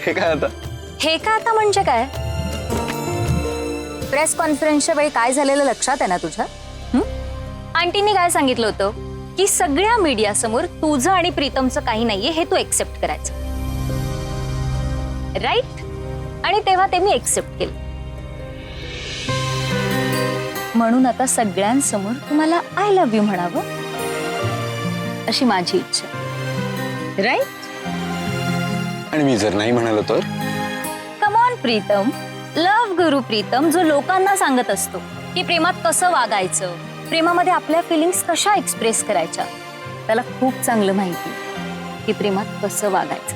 हे काय आता? हे का आता म्हणजे काय? प्रेस कॉन्फरन्सच्या वेळी काय झालेलं लक्षात आहे ना तुझ्या? आंटींनी काय सांगितलं होतं की सगळ्या मीडिया समोर तुझं आणि प्रीतमचं काही नाहीये हे तू एक्सेप्ट करायचं, राईट? आणि तेव्हा ते मी एक्सेप्ट केलं. म्हणून आता सगळ्यांसमोर तुम्हाला आय लव्ह यू म्हणावं अशी माझी इच्छा, राईट? आणि मी जर नाही म्हणालो तर? कम ऑन प्रीतम, लव्ह गुरु प्रीतम जो लोकांना सांगत असतो की प्रेमात कसं वागायचं, प्रेमामध्ये आपल्या फिलिंग्स कशा एक्सप्रेस करायच्या, त्याला खूप चांगलं माहिती की प्रेमात कसं वागायचं.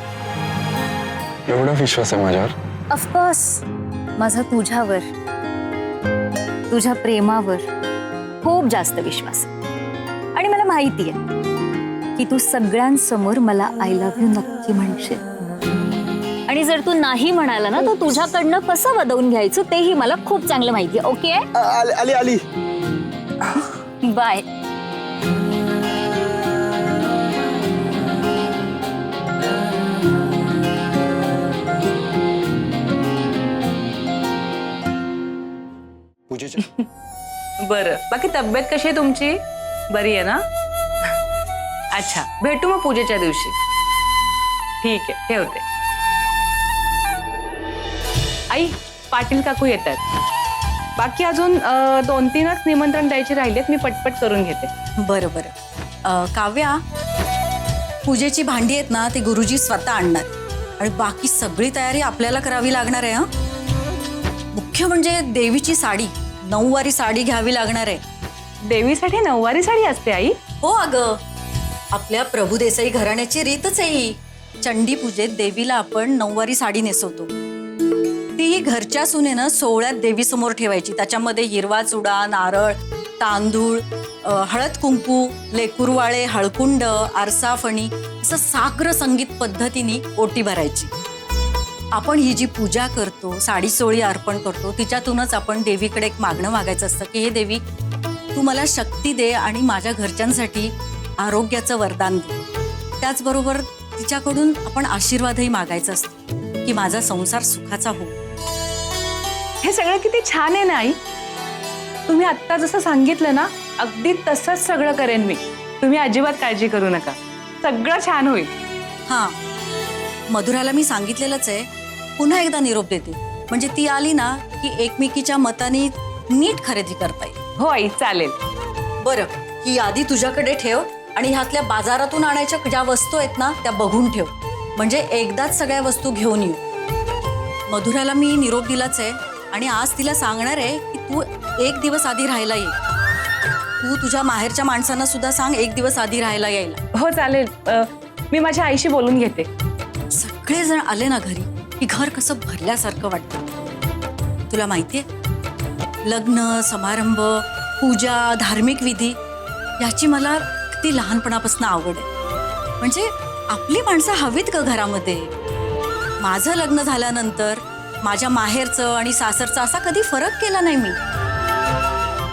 एवढा विश्वास आहे माझ्यावर? ऑफकोर्स, माझा तुझ्यावर, तुझ्या प्रेमावर खूप जास्त विश्वास. आणि मला माहिती आहे की तू सगळ्यांसमोर मला आय लव्ह यू नक्की म्हणशील. आणि जर तू नाही म्हणाला ना तर तुझ्याकडनं कसं वदवून घ्यायचं तेही मला खूप चांगलं माहिती आहे. ओके आली आली. बाय. पूजेच्या बरं, बाकी तब्येत कशी आहे तुमची? बरी आहे ना? अच्छा, भेटू मग पूजेच्या दिवशी. ठीक आहे, ठेवते. आई, पाटील काकू येत आहेत. बाकी अजून 2-3च निमंत्रण द्यायचे राहिलेत, मी पटपट करून घेते. बरं बरं. काव्या, पूजेची भांडी आहेत ना ती गुरुजी स्वतः आणणार आणि बाकी सगळी तयारी आपल्याला करावी लागणार आहे. मुख्य म्हणजे देवीची साडी, 9 वारी साडी घ्यावी लागणार आहे. देवीसाठी 9 वारी साडी असते आई? हो अगं, आपल्या प्रभुदेसाई घराण्याची रीतच आहे ही. चंडी पूजेत देवीला आपण 9 वारी साडी नेसवतो. ती घरच्या सुनेनं सोहळ्यात देवीसमोर ठेवायची. त्याच्यामध्ये हिरवा चुडा, नारळ, तांदूळ, हळद कुंकू, लेकुरवाळे, हळकुंड, आरसाफणी असं साग्र संगीत पद्धतीने ओटी भरायची. आपण ही जी पूजा करतो, साडी सोळी अर्पण करतो, तिच्यातूनच आपण देवीकडे एक मागणं मागायचं असतं की हे देवी, तू मला शक्ती दे आणि माझ्या घरच्यांसाठी आरोग्याचं वरदान दे. त्याचबरोबर तिच्याकडून आपण आशीर्वादही मागायचा असतो की माझा संसार सुखाचा हो. हे सगळं किती छान आहे ना आई. तुम्ही आत्ता जसं सांगितलं ना अगदी तसंच सगळं करेन मी. तुम्ही अजिबात काळजी करू नका, सगळं छान होईल. हां, मधुराला मी सांगितलेलंच आहे, पुन्हा एकदा निरोप देते. म्हणजे ती आली ना की एकमेकीच्या मताने नीट खरेदी करता येईल. हो आई, चालेल. बरं, ही यादी तुझ्याकडे ठेव आणि ह्यातल्या बाजारातून आणायच्या ज्या वस्तू आहेत ना त्या बघून ठेव. म्हणजे एकदाच सगळ्या वस्तू घेऊन येऊ. मधुराला मी निरोप दिलाच आहे आणि आज तिला सांगणार आहे की तू 1 दिवस आधी राहायला ये. तू तुझ्या माहेरच्या माणसांना सुद्धा सांग 1 दिवस आधी राहायला यायला. हो चालेल, मी माझ्या आईशी बोलून घेते. सगळेजण आले ना घरी की घर कसं भरल्यासारखं वाटतं. तुला माहितीये, लग्न समारंभ, पूजा, धार्मिक विधी याची मला अगदी लहानपणापासून आवड आहे. म्हणजे आपली माणसं हवीत का घरामध्ये. माझं लग्न झाल्यानंतर माझ्या माहेरचं आणि सासरचं असा कधी फरक केला नाही मी.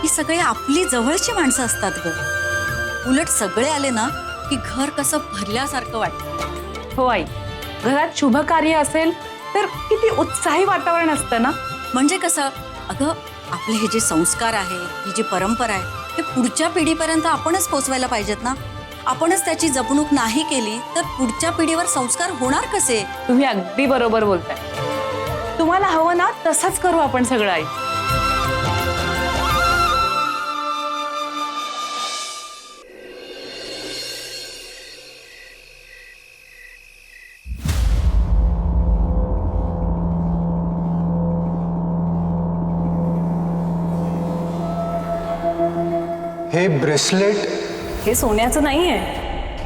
ही सगळी आपली जवळची माणसं असतात ग. उलट सगळे आले ना की घर कसं भरल्यासारखं वाटतं. हो आई, घरात शुभ कार्य असेल तर किती उत्साही वातावरण असतं ना. म्हणजे कसं, अगं आपले हे जे संस्कार आहे, ही जी परंपरा आहे, ते पुढच्या पिढीपर्यंत आपणच पोचवायला पाहिजेत ना. आपणच त्याची जपणूक नाही केली तर पुढच्या पिढीवर संस्कार होणार कसे. तुम्ही अगदी बरोबर बोलताय. तुम्हाला हवं ना तसंच करू आपण सगळं आई. हे ब्रेसलेट हे सोन्याचं नाहीये.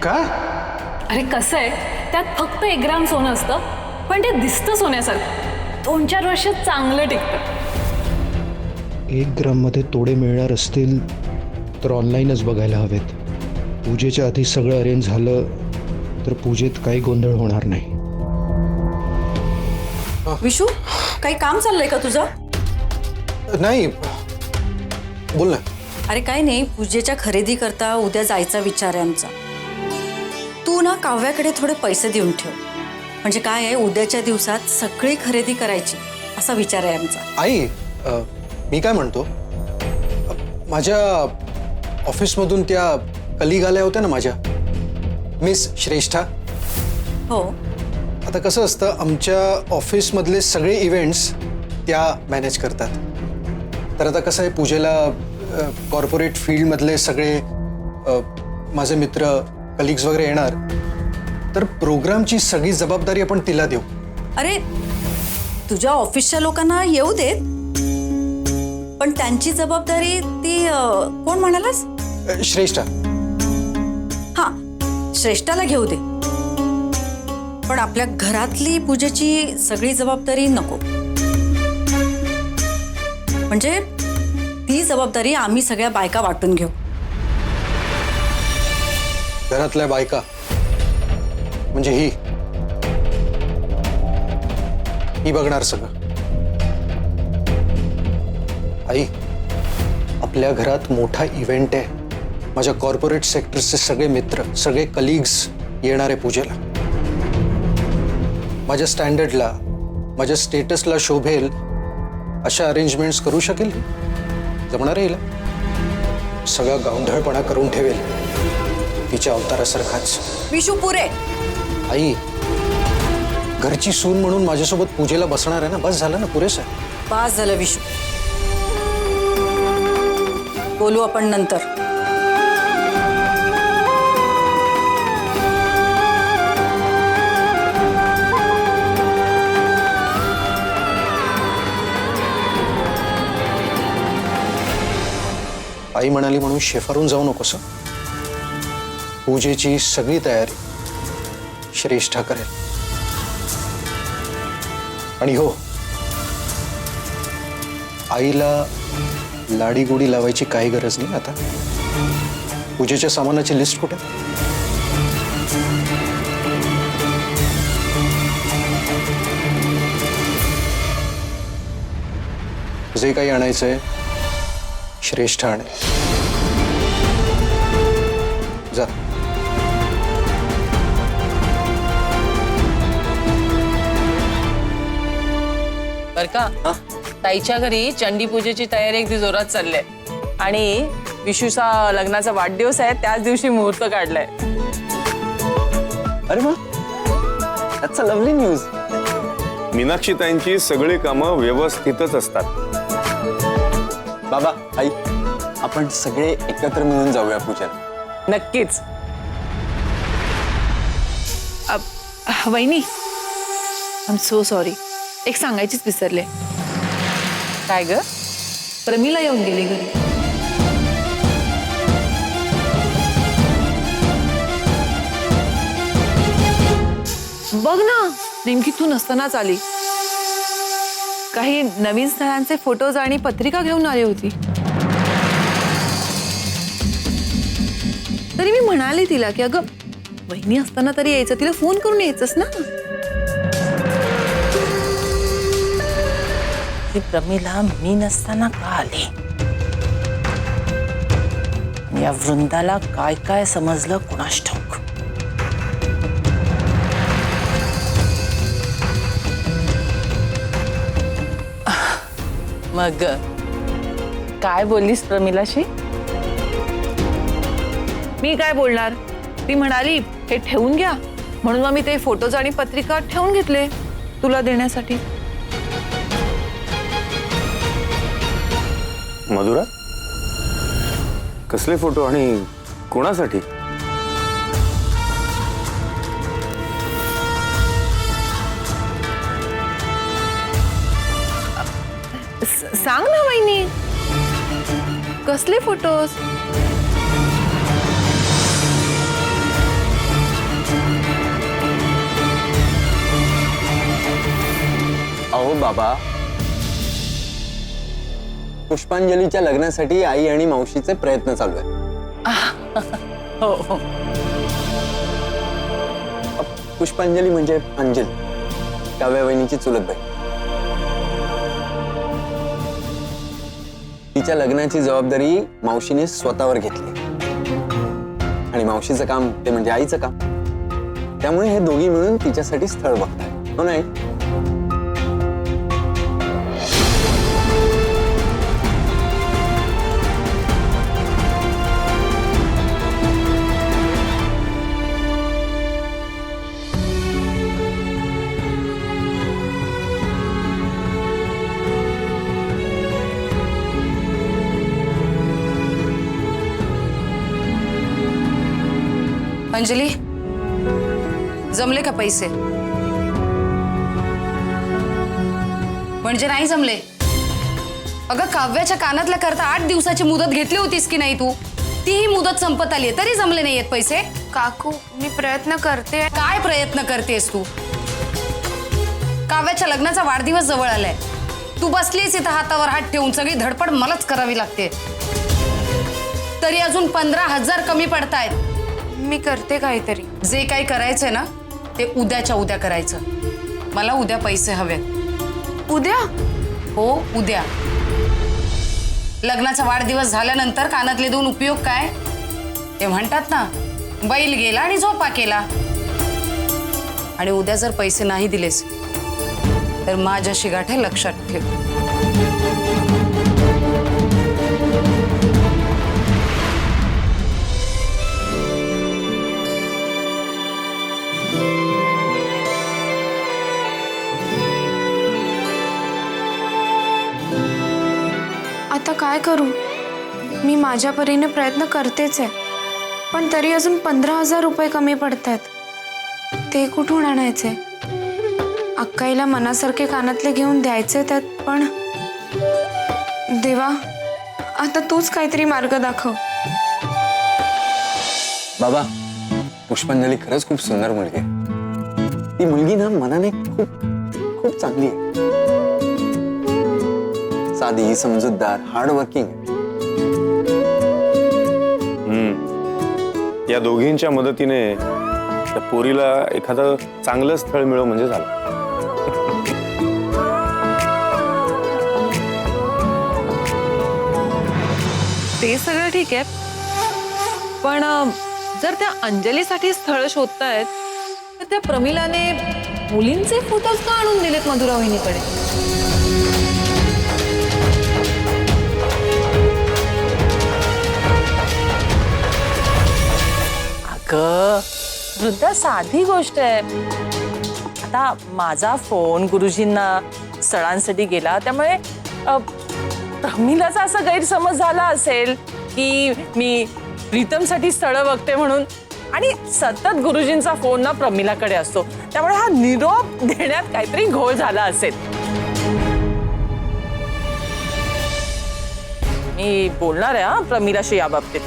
का? अरे कसं आहे, त्यात फक्त 1 ग्राम सोनं असतं, पण ते दिसतं सोन्यासारखं. 2-4 वर्ष चांगलं टिकतं. 1 ग्राममध्ये तोडे मिळणार असतील तर ऑनलाईनच बघायला हवेत. पूजेच्या आधी सगळं अरेंज झालं तर पूजेत काही गोंधळ होणार नाही. विशू, काही काम चाललंय का तुझं? नाही, बोल ना. अरे काय नाही, पूजेच्या खरेदी करता उद्या जायचा विचार आहे आमचा. तू ना काव्याकडे थोडे पैसे देऊन ठेव. म्हणजे काय आहे, उद्याच्या दिवसात सगळी खरेदी करायची असा विचार आहे आमचा. आई, मी काय म्हणतो, माझ्या ऑफिसमधून त्या कलिग आल्या होत्या ना माझ्या, मिस श्रेष्ठा. हो. आता कसं असतं, आमच्या ऑफिसमधले सगळे इव्हेंट्स त्या मॅनेज करतात. तर आता कसं आहे, पूजेला कॉर्पोरेट फील्डमधले सगळे माझे मित्र, कलिग्स वगैरे येणार, तर प्रोग्रामची सगळी जबाबदारी आपण तिला देऊ. अरे तुझ्या ऑफिसच्या लोकांना येऊ देत, पण त्यांची जबाबदारी ती कोण म्हणालास? श्रेष्ठा. हा, श्रेष्ठाला घेऊ दे, पण आपल्या घरातली पूजेची सगळी जबाबदारी नको. म्हणजे ती जबाबदारी आम्ही सगळ्या बायका वाटून घेऊ. घरातल्या बायका म्हणजे ही बघणार सगळं. आई, आपल्या घरात मोठा इव्हेंट आहे. माझ्या कॉर्पोरेट सेक्टरचे सगळे मित्र, सगळे कलिग्स येणार आहे पूजेला. माझ्या स्टँडर्डला, माझ्या स्टेटसला शोभेल अशा अरेंजमेंट्स करू शकेल? जमणार आहे हिला? सगळा गावंढळपणा करून ठेवेल तिच्या अवतारासारखाच. विशू पुरे. आई, घरची सून म्हणून माझ्यासोबत पूजेला बसणार आहे ना, बस झालं ना, पुरेसं आहे. पास झालं विशू. बोलू आपण नंतर. आई म्हणाली म्हणून शेफारून जाऊ नकोस. पूजेची सगळी तयारी श्रेष्ठा करेल. आणि हो, आईला लाडी गोडी लावायची काही गरज नाही आता. पूजेच्या सामानाची लिस्ट कुठे? जे काही आणायचंय श्रेष्ठ आणे. जा. बर का, ताईच्या घरी चंडी पूजेची तयारी अगदी जोरात चालली आहे. आणि विशूचा लग्नाचा वाढदिवस आहे, त्याच दिवशी मुहूर्त काढलाय. अरे वा, दॅट्स अ लवली न्यूज. मीनाक्षीताईंची सगळी कामं व्यवस्थितच असतात. बाबा, आई, आपण सगळे एकत्र मिळून जाऊया पूजेला. नक्कीच. वहिनी, आय एम सो सॉरी, एक सांगायचीच विसरले. काय ग? प्रमिला येऊन गेली घरी. बघ ना, नेमकी तू नसतानाच आली. काही नवीन स्थळांचे फोटोज आणि पत्रिका घेऊन आली होती. तरी मी म्हणाले तिला की अगं वहिनी असताना तरी यायचं, तिला फोन करून यायचंस ना. ही प्रमिला मी नसताना का आली? या वृंदाला काय काय समजलं कुणास ठाऊक. मग काय बोललीस प्रमिलाशी? मी काय बोलणार? ती म्हणाली हे ठेवून घ्या, म्हणून मग मी ते फोटोज आणि पत्रिका ठेवून घेतले तुला देण्यासाठी. मधुरा, कसले फोटो आणि कोणासाठी? सांग ना वहिनी, कसले फोटोज? अहो बाबा, पुष्पांजलीच्या लग्नासाठी आई आणि मावशीचे प्रयत्न चालू आहेत. हो हो. पुष्पांजली म्हणजे अंजली, काव्या वहिनीची चुलत बाई. तिच्या लग्नाची जबाबदारी मावशीने स्वतःवर घेतली आणि मावशीचं काम ते म्हणजे आईचं काम. त्यामुळे हे दोघी मिळून तिच्यासाठी स्थळ बघताय, हो नाही? अंजली, जमले का पैसे? म्हणजे नाही जमले? अगं काव्याच्या कानातल्या करता 8 दिवसाची मुदत घेतली होतीस की नाही तू? तीही मुदत संपत आली तरी जमले नाहीयेत पैसे? काकू, मी प्रयत्न करते. काय प्रयत्न करतेस तू? काव्याच्या लग्नाचा वाढदिवस जवळ आलाय. तू बसलीस इथं हातावर हात ठेवून, सगळी धडपड मलाच करावी लागते. तरी अजून 15,000 कमी पडतायत. मी करते काहीतरी. जे काही करायचंय ना ते उद्याच्या उद्या करायचं. मला उद्या पैसे हवेत. उद्या? हो उद्या. लग्नाचा वाढदिवस झाल्यानंतर कानातले देऊन उपयोग काय? ते म्हणतात ना, बैल गेला आणि झोपा केला. आणि उद्या जर पैसे नाही दिलेस तर माझ्याशी गाठे लक्षात ठेव. आता काय करू? मी माझ्या परीने प्रयत्न करतेच आहे, पण तरी अजून 15,000 रुपये कमी पडतात. ते कुठून आणायचे? अक्काईला मनासारखे कानातले घेऊन द्यायचे त्यात, पण देवा आता तूच काहीतरी मार्ग दाखव. बाबा, पुष्पांजली खरंच खूप सुंदर मुलगी आहे. ती मुलगी ना मनाने खूप खूप चांगली आहे. साधी, समजूतदार, हार्ड वर्किंग. या दोघींच्या मदतीने त्या पोरीला एखादं चांगलं स्थळ मिळव म्हणजे झालं. ते सगळं ठीक आहे, पण जर त्या अंजलीसाठी स्थळ शोधतायत तर त्या प्रमिलाने मुलींचे फोटोज का आणून दिलेत मधुरा वहिनीकडे? अगं वृद्धा, साधी गोष्ट आहे. आता माझा फोन गुरुजींना स्थळांसाठी गेला, त्यामुळे प्रमिलाचा असा गैरसमज झाला असेल की मी प्रीतमसाठी स्थळ बघते म्हणून, आणि सतत गुरुजींचा फोन ना प्रमिलाकडे असतो, त्यामुळे हा निरोप देण्यात काहीतरी घोळ झाला असेल. मी बोलणार आहे हा प्रमिलाशी या बाबतीत.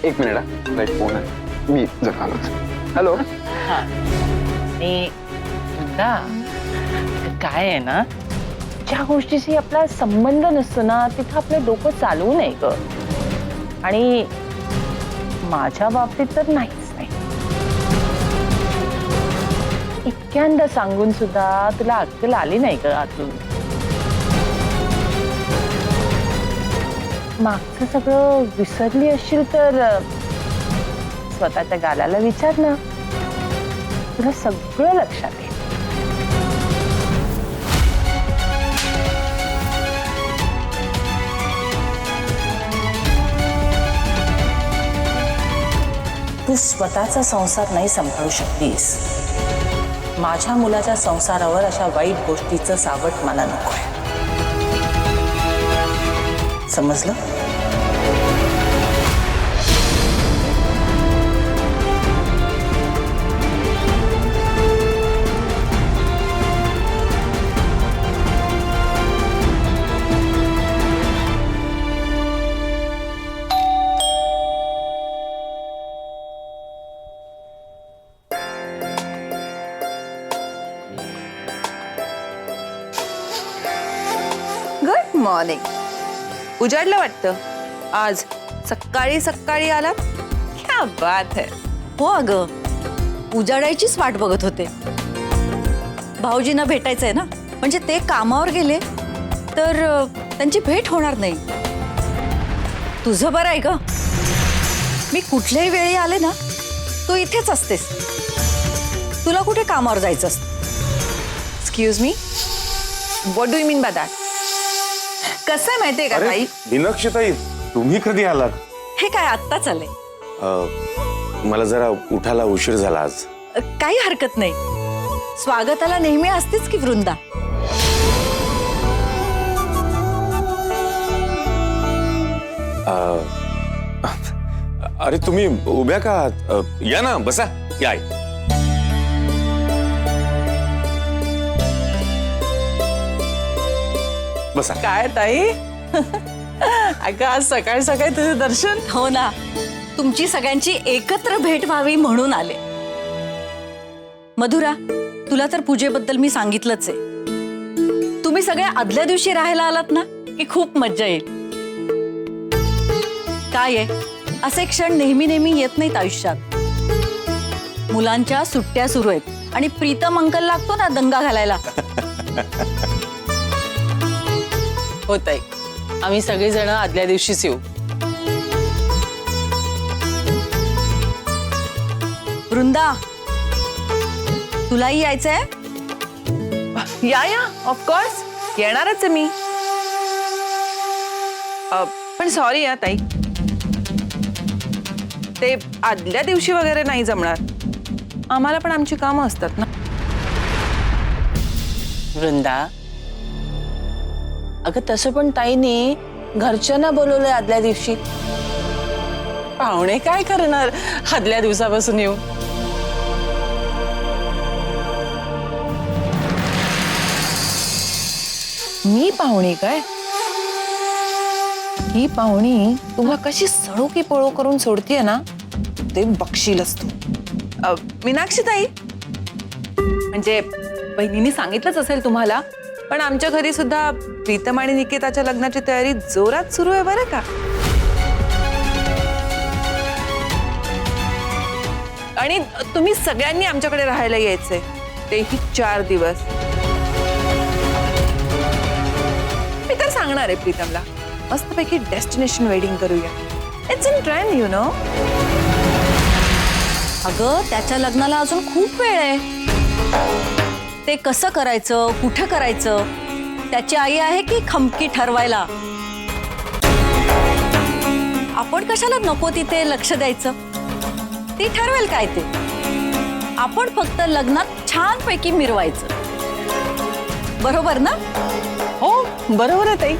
एक मिनिट, फोन आहे, मी जरा आलो. हॅलो. काय आहे ना, ज्या गोष्टीशी आपला संबंध नसतो ना तिथं आपलं डोकं चालवू नये ग. आणि माझ्या बाबतीत तर नाहीच नाही. इतक्यांदा सांगून सुद्धा तुला अक्कल आली नाही ग आतून. मागचं सगळं विसरली असशील तर स्वतःच्या गालाला विचार ना, तुला सगळं लक्षात येईल. तू स्वतःचा संसार नाही सांभाळू शकलीस. माझ्या मुलाच्या संसारावर अशा वाईट गोष्टीचं सावट मला नकोय. समजलं? Good morning. उजाडलं वाटतं आज. सकाळी सकाळी आलात. क्या बात है. हो अगं, उजाडायचीच वाट बघत होते. भाऊजींना भेटायचंय ना, म्हणजे ते कामावर गेले तर त्यांची भेट होणार नाही. तुझं बरं आहे ग, मी कुठल्याही वेळी आले ना तू इथेच असतेस. तुला कुठे कामावर जायचं असतं? Excuse me, what do you mean by that? कसं आहे माहितीये का ताई? मीनाक्षीताई, तुम्ही कधी आलात? हे काय आत्ताच आले? मला जरा उठायला उशीर झाला आज. काही हरकत नाही. स्वागताला नेहमी असतेच की वृंदा. अरे तुम्ही उभ्या का आहात? या ना, बसा. या. बसा. काय ताई? अगं आज सकाळी सकाळी तुझं दर्शन. हो ना, तुमची सगळ्यांची एकत्र भेट व्हावी म्हणून आले. मधुरा, तुला तर पूजेबद्दल मी सांगितलंच आहे. तुम्ही सगळे आदल्या दिवशी राहायला आलात ना की खूप मज्जा येईल. काय आहे, असे क्षण नेहमी नेहमी येत नाहीत आयुष्यात. मुलांच्या सुट्ट्या सुरू आहेत आणि प्रीतम अंकल लागतो ना दंगा घालायला. होत आहे. आम्ही सगळेजण आदल्या दिवशीच येऊ. वृंदा, तुलाही यायचंय? या ऑफकोर्स येणारच आहे मी. पण सॉरी या ताई, ते आदल्या दिवशी वगैरे नाही जमणार. आम्हाला पण आमची कामं असतात ना. वृंदा, अगं तसं पण ताईने घरच्यांना बोलवलंय आदल्या दिवशी. पाहुणे काय करणार आदल्या दिवसापासून येऊ. मी पाहुणी काय? ही पाहुणी तुम्हाला कशी सळो की पळो करून सोडतीये ना, ते बघशीलच तू. मीनाक्षी ताई, म्हणजे बहिणींनी सांगितलंच असेल तुम्हाला, पण आमच्या घरी सुद्धा प्रीतम आणि निकिताच्या लग्नाची तयारी जोरात सुरू आहे बरं का. आणि तुम्ही सगळ्यांनी आमच्याकडे राहायला यायचंय, तेही 4 दिवस. मी तर सांगणार आहे प्रीतमला, मस्तपैकी डेस्टिनेशन वेडिंग करूया. It's in trend you know. अगं त्याच्या लग्नाला अजून खूप वेळ आहे. ते कसं करायचं, कुठं करायचं, त्याची आई आहे की खमकी ठरवायला. आपण कशाला नको तिथे लक्ष द्यायचं? ती ठरवेल काय ते. आपण फक्त लग्नात छानपैकी मिरवायचं. बरोबर ना? हो बरोबर आहे ताई.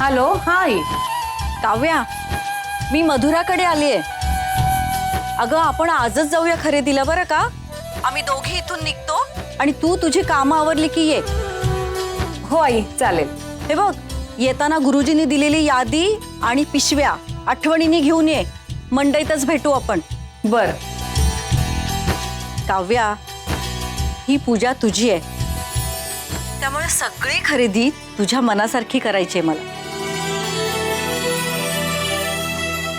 हॅलो, हाय काव्या, मी मधुराकडे आलीये. अगं आपण आजच जाऊया खरेदीला बरं का. आम्ही दोघी इथून निघतो आणि तू तुझी कामं आवरली की ये. हो आई चालेल. हे बघ, येताना गुरुजींनी दिलेली यादी आणि पिशव्या आठवणीने घेऊन ये. मंडईतच भेटू आपण. बर. काव्या, ही पूजा तुझी आहे, त्यामुळे सगळी खरेदी तुझ्या मनासारखी करायची आहे मला.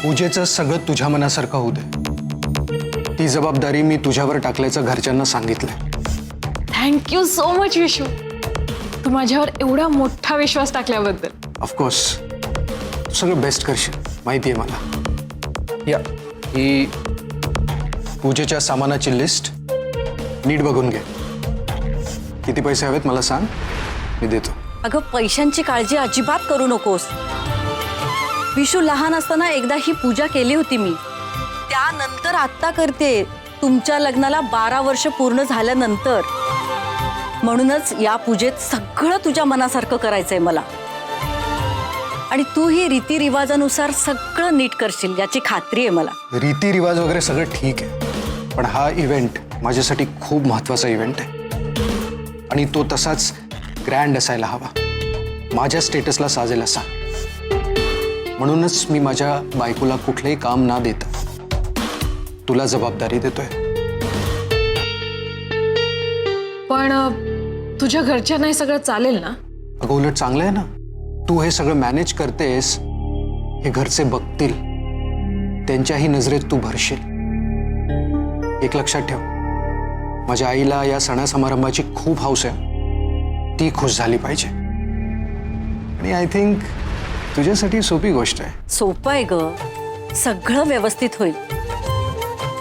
पूजेचं सगळं तुझ्या मनासारखं होऊ दे. ती जबाबदारी मी तुझ्यावर टाकल्याचं घरच्यांना सांगितलंय. थँक्यू सो मच विशू, तू माझ्यावर एवढा मोठा विश्वास टाकल्याबद्दल. ऑफकोर्स सगळं बेस्ट करशील माहिती आहे मला. या ही पूजेच्या सामानाची लिस्ट नीट बघून घे. किती पैसे हवेत मला सांग, मी देतो. अगं पैशांची काळजी अजिबात करू नकोस. विशू, लहान असताना एकदा ही पूजा केली होती मी, त्यानंतर आत्ता करते तुमच्या लग्नाला 12 वर्ष पूर्ण झाल्यानंतर. म्हणूनच या पूजेत सगळं तुझ्या मनासारखं करायचंय मला. आणि तू ही रीतिरिवाजानुसार सगळं नीट करशील याची खात्री आहे मला. रीतिरिवाज वगैरे सगळं ठीक आहे, पण हा इव्हेंट माझ्यासाठी खूप महत्त्वाचा इव्हेंट आहे आणि तो तसाच ग्रँड असायला हवा. माझ्या स्टेटसला साजेल असा. म्हणूनच मी माझ्या बायकोला कुठलंही काम ना देता तुला जबाबदारी देतोय. पण तुझ्या घरच्यांना हे सगळं चालेल ना? अगं उलट चांगलं आहे ना. तू हे सगळं मॅनेज करतेस, हे घरचे बघतील, त्यांच्याही नजरेत तू भरशील. एक लक्षात ठेव, माझ्या आईला या सणासमारंभाची खूप हौस आहे. ती खुश झाली पाहिजे. आणि आय थिंक तुझ्यासाठी सोपी गोष्ट आहे. सोपं आहे ग, सगळं व्यवस्थित होईल.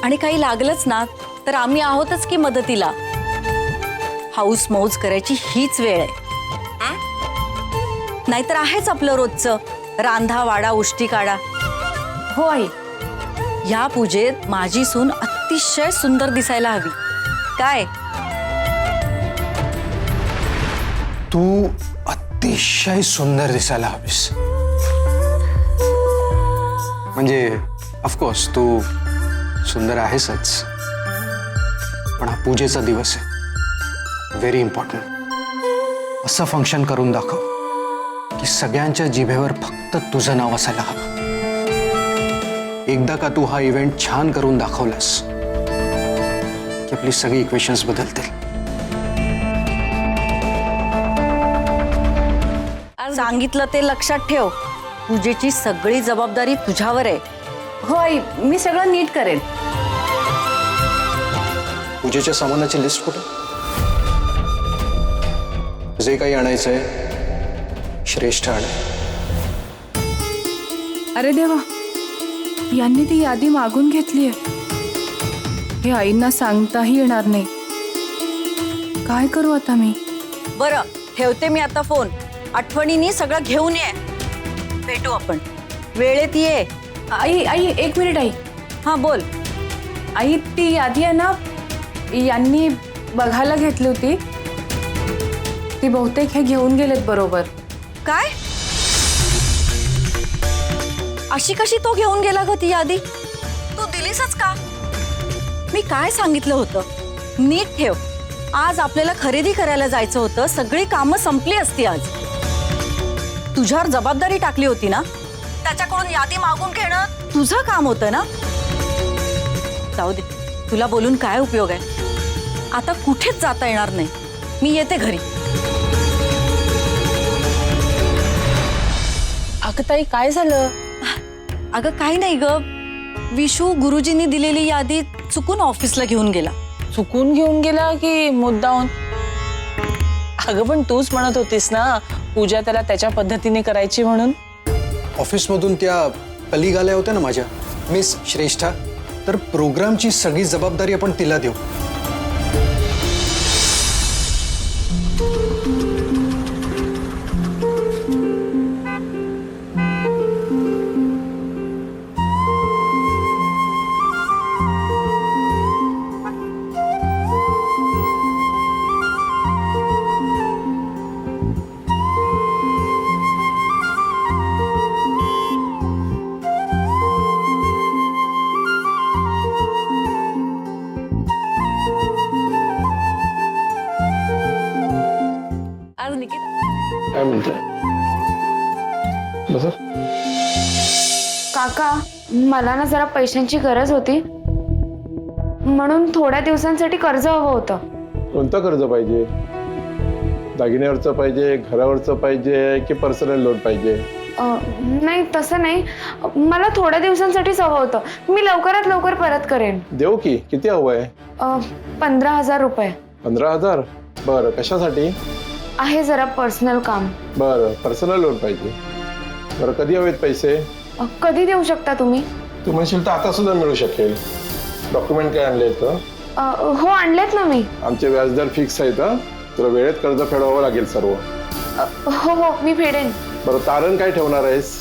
आणि काही लागलंच ना तर आम्ही आहोतच की मदतीला. हाऊस मौज करायची हीच वेळ आहे. नाहीतर आहेच आपलं रोजचं रांधा वाडा उष्टी काढा. हो आई, या पूजेत माझी सून अतिशय सुंदर दिसायला हवी. काय? तू अतिशय सुंदर दिसायला हवीस. म्हणजे ऑफकोर्स तू सुंदर आहेसच, पण हा पूजेचा दिवस आहे, व्हेरी इम्पॉर्टंट. असं फंक्शन करून दाखव सगळ्यांच्या जिभेवर फक्त तुझं नाव असायला हवं. एकदा का तू हा इव्हेंट छान करून दाखवलास की आपली सगळी इक्वेशन्स बदलतील. सांगितलं ते लक्षात ठेव. पूजेची सगळी जबाबदारी तुझ्यावर आहे. हो आई, मी सगळं नीट करेन. पूजेच्या सामानाची लिस्ट कुठे? जे काही आणायचंय श्रेष्ठ आण. अरे देवा, यांनी ती यादी मागून घेतली आहे. हे आईंना सांगताही येणार नाही. काय करू आता मी? बरं, ठेवते मी आता फोन. आठवणीने सगळं घेऊन ये. भेटू आपण. वेळेत ये. आई आई, एक मिनिट आई. हां बोल. आई, ती यादी आहे ना, यांनी बघायला घेतली होती. ती बहुतेक हे घेऊन गेलेत बरोबर. काय? अशी कशी तो घेऊन गेला ग ती यादी? तू दिलीसच का? मी काय सांगितलं होतं? नीट ठेव. आज आपल्याला खरेदी करायला जायचं होतं. सगळी कामं संपली असती आज. तुझ्यावर जबाबदारी टाकली होती ना, त्याच्याकडून यादी मागून घेणं तुझं काम होतं ना. जाऊ दे, तुला बोलून काय उपयोग आहे? आता कुठेच जाता येणार नाही. मी येते घरी. अगं ताई, काय झालं? अगं काही नाही ग. विशू गुरुजींनी दिलेली यादी चुकून ऑफिसला घेऊन गेला. चुकून घेऊन गेला की मुद्दाहून? अगं पण तूच म्हणत होतीस ना पूजा त्याला त्याच्या पद्धतीने करायची म्हणून. ऑफिसमधून त्या कलिग आल्या होत्या ना माझ्या, मिस श्रेष्ठा. तर प्रोग्रामची सगळी जबाबदारी आपण तिला देऊ. आज निकिता काय म्हणते? बस. काका, मला ना जरा पैशांची गरज होती, म्हणून थोड्या दिवसांसाठी कर्ज हवं होतं. कोणतं कर्ज पाहिजे? दागिन्यावरचं पाहिजे, घरावरचं पाहिजे की पर्सनल लोन पाहिजे? नाही, तसं नाही. मला थोड्या दिवसांसाठीच हवं होतं. मी लवकरात लवकर परत करेन. देऊ की? किती हवं आहे? 15,000 रुपये 15,000? बरं, कशासाठी? आहे जरा पर्सनल काम. बरं, पर्सनल लोन पाहिजे. बरं, कधी हवेत पैसे? कधी देऊ शकता तुम्ही? तू म्हणशील तर आता सुद्धा मिळू शकेल. डॉक्युमेंट काय आणले तर? हो, आणलेत ना मी. आमचे व्याजदर फिक्स आहेत. तुला वेळेत कर्ज फेडावं लागेल सर्व. हो हो, मी फेडेन. बरं, तारण काय ठेवणार आहेस?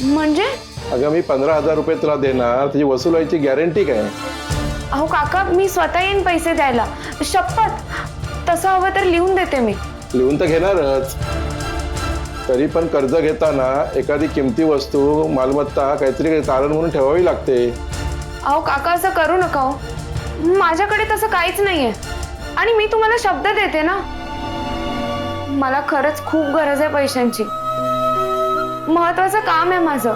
म्हणजे? अगं, मी 15,000 रुपये तुला देणार, त्याची वसूल व्हायची गॅरंटी काय? अहो काका, मी स्वतः येईन पैसे द्यायला. शपथ. तसं हवं तर लिहून देते मी. लिहून तर घेणारच. तरी पण कर्ज घेताना एखादी किमती वस्तू, मालमत्ता काहीतरी तारण म्हणून ठेवावी लागते. अहो काका, असं करू नका हो. माझ्याकडे तसं काहीच नाहीये. आणि मी तुम्हाला शब्द देते ना, मला खरंच खूप गरज आहे पैशांची. महत्वाचं काम आहे माझं.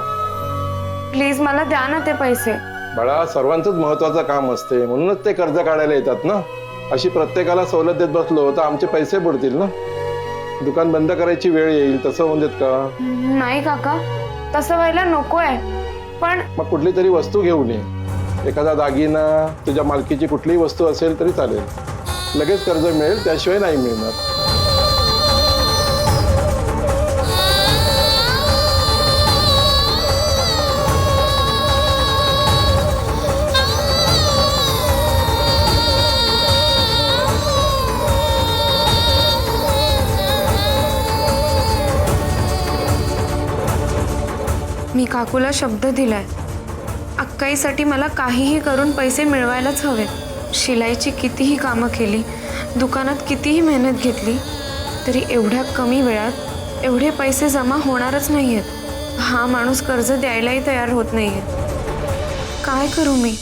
प्लीज मला द्या ना ते पैसे. बाळा, सर्वांचंच महत्वाचं काम असते, म्हणूनच ते कर्ज काढायला येतात ना. अशी प्रत्येकाला सवलत देत बसलो तर आमचे पैसे बुडतील ना. दुकान बंद करायची वेळ येईल, तसं होऊन देत का? नाही काका, तसं व्हायला नको आहे. पण मग कुठली तरी वस्तू घेऊन ये. एखादा दागिना, तुझ्या मालकीची कुठलीही वस्तू असेल तरी चालेल. लगेच कर्ज मिळेल, त्याशिवाय नाही मिळणार. मी काकूला शब्द दिलाय. अक्काईसाठी मला काहीही करून पैसे मिळवायलाच हवेत. शिलाईची कितीही कामं केली, दुकानात कितीही मेहनत घेतली, तरी एवढ्या कमी वेळात एवढे पैसे जमा होणारच नाहीयेत. हा माणूस कर्ज द्यायलाही तयार होत नाहीये. काय करू मी?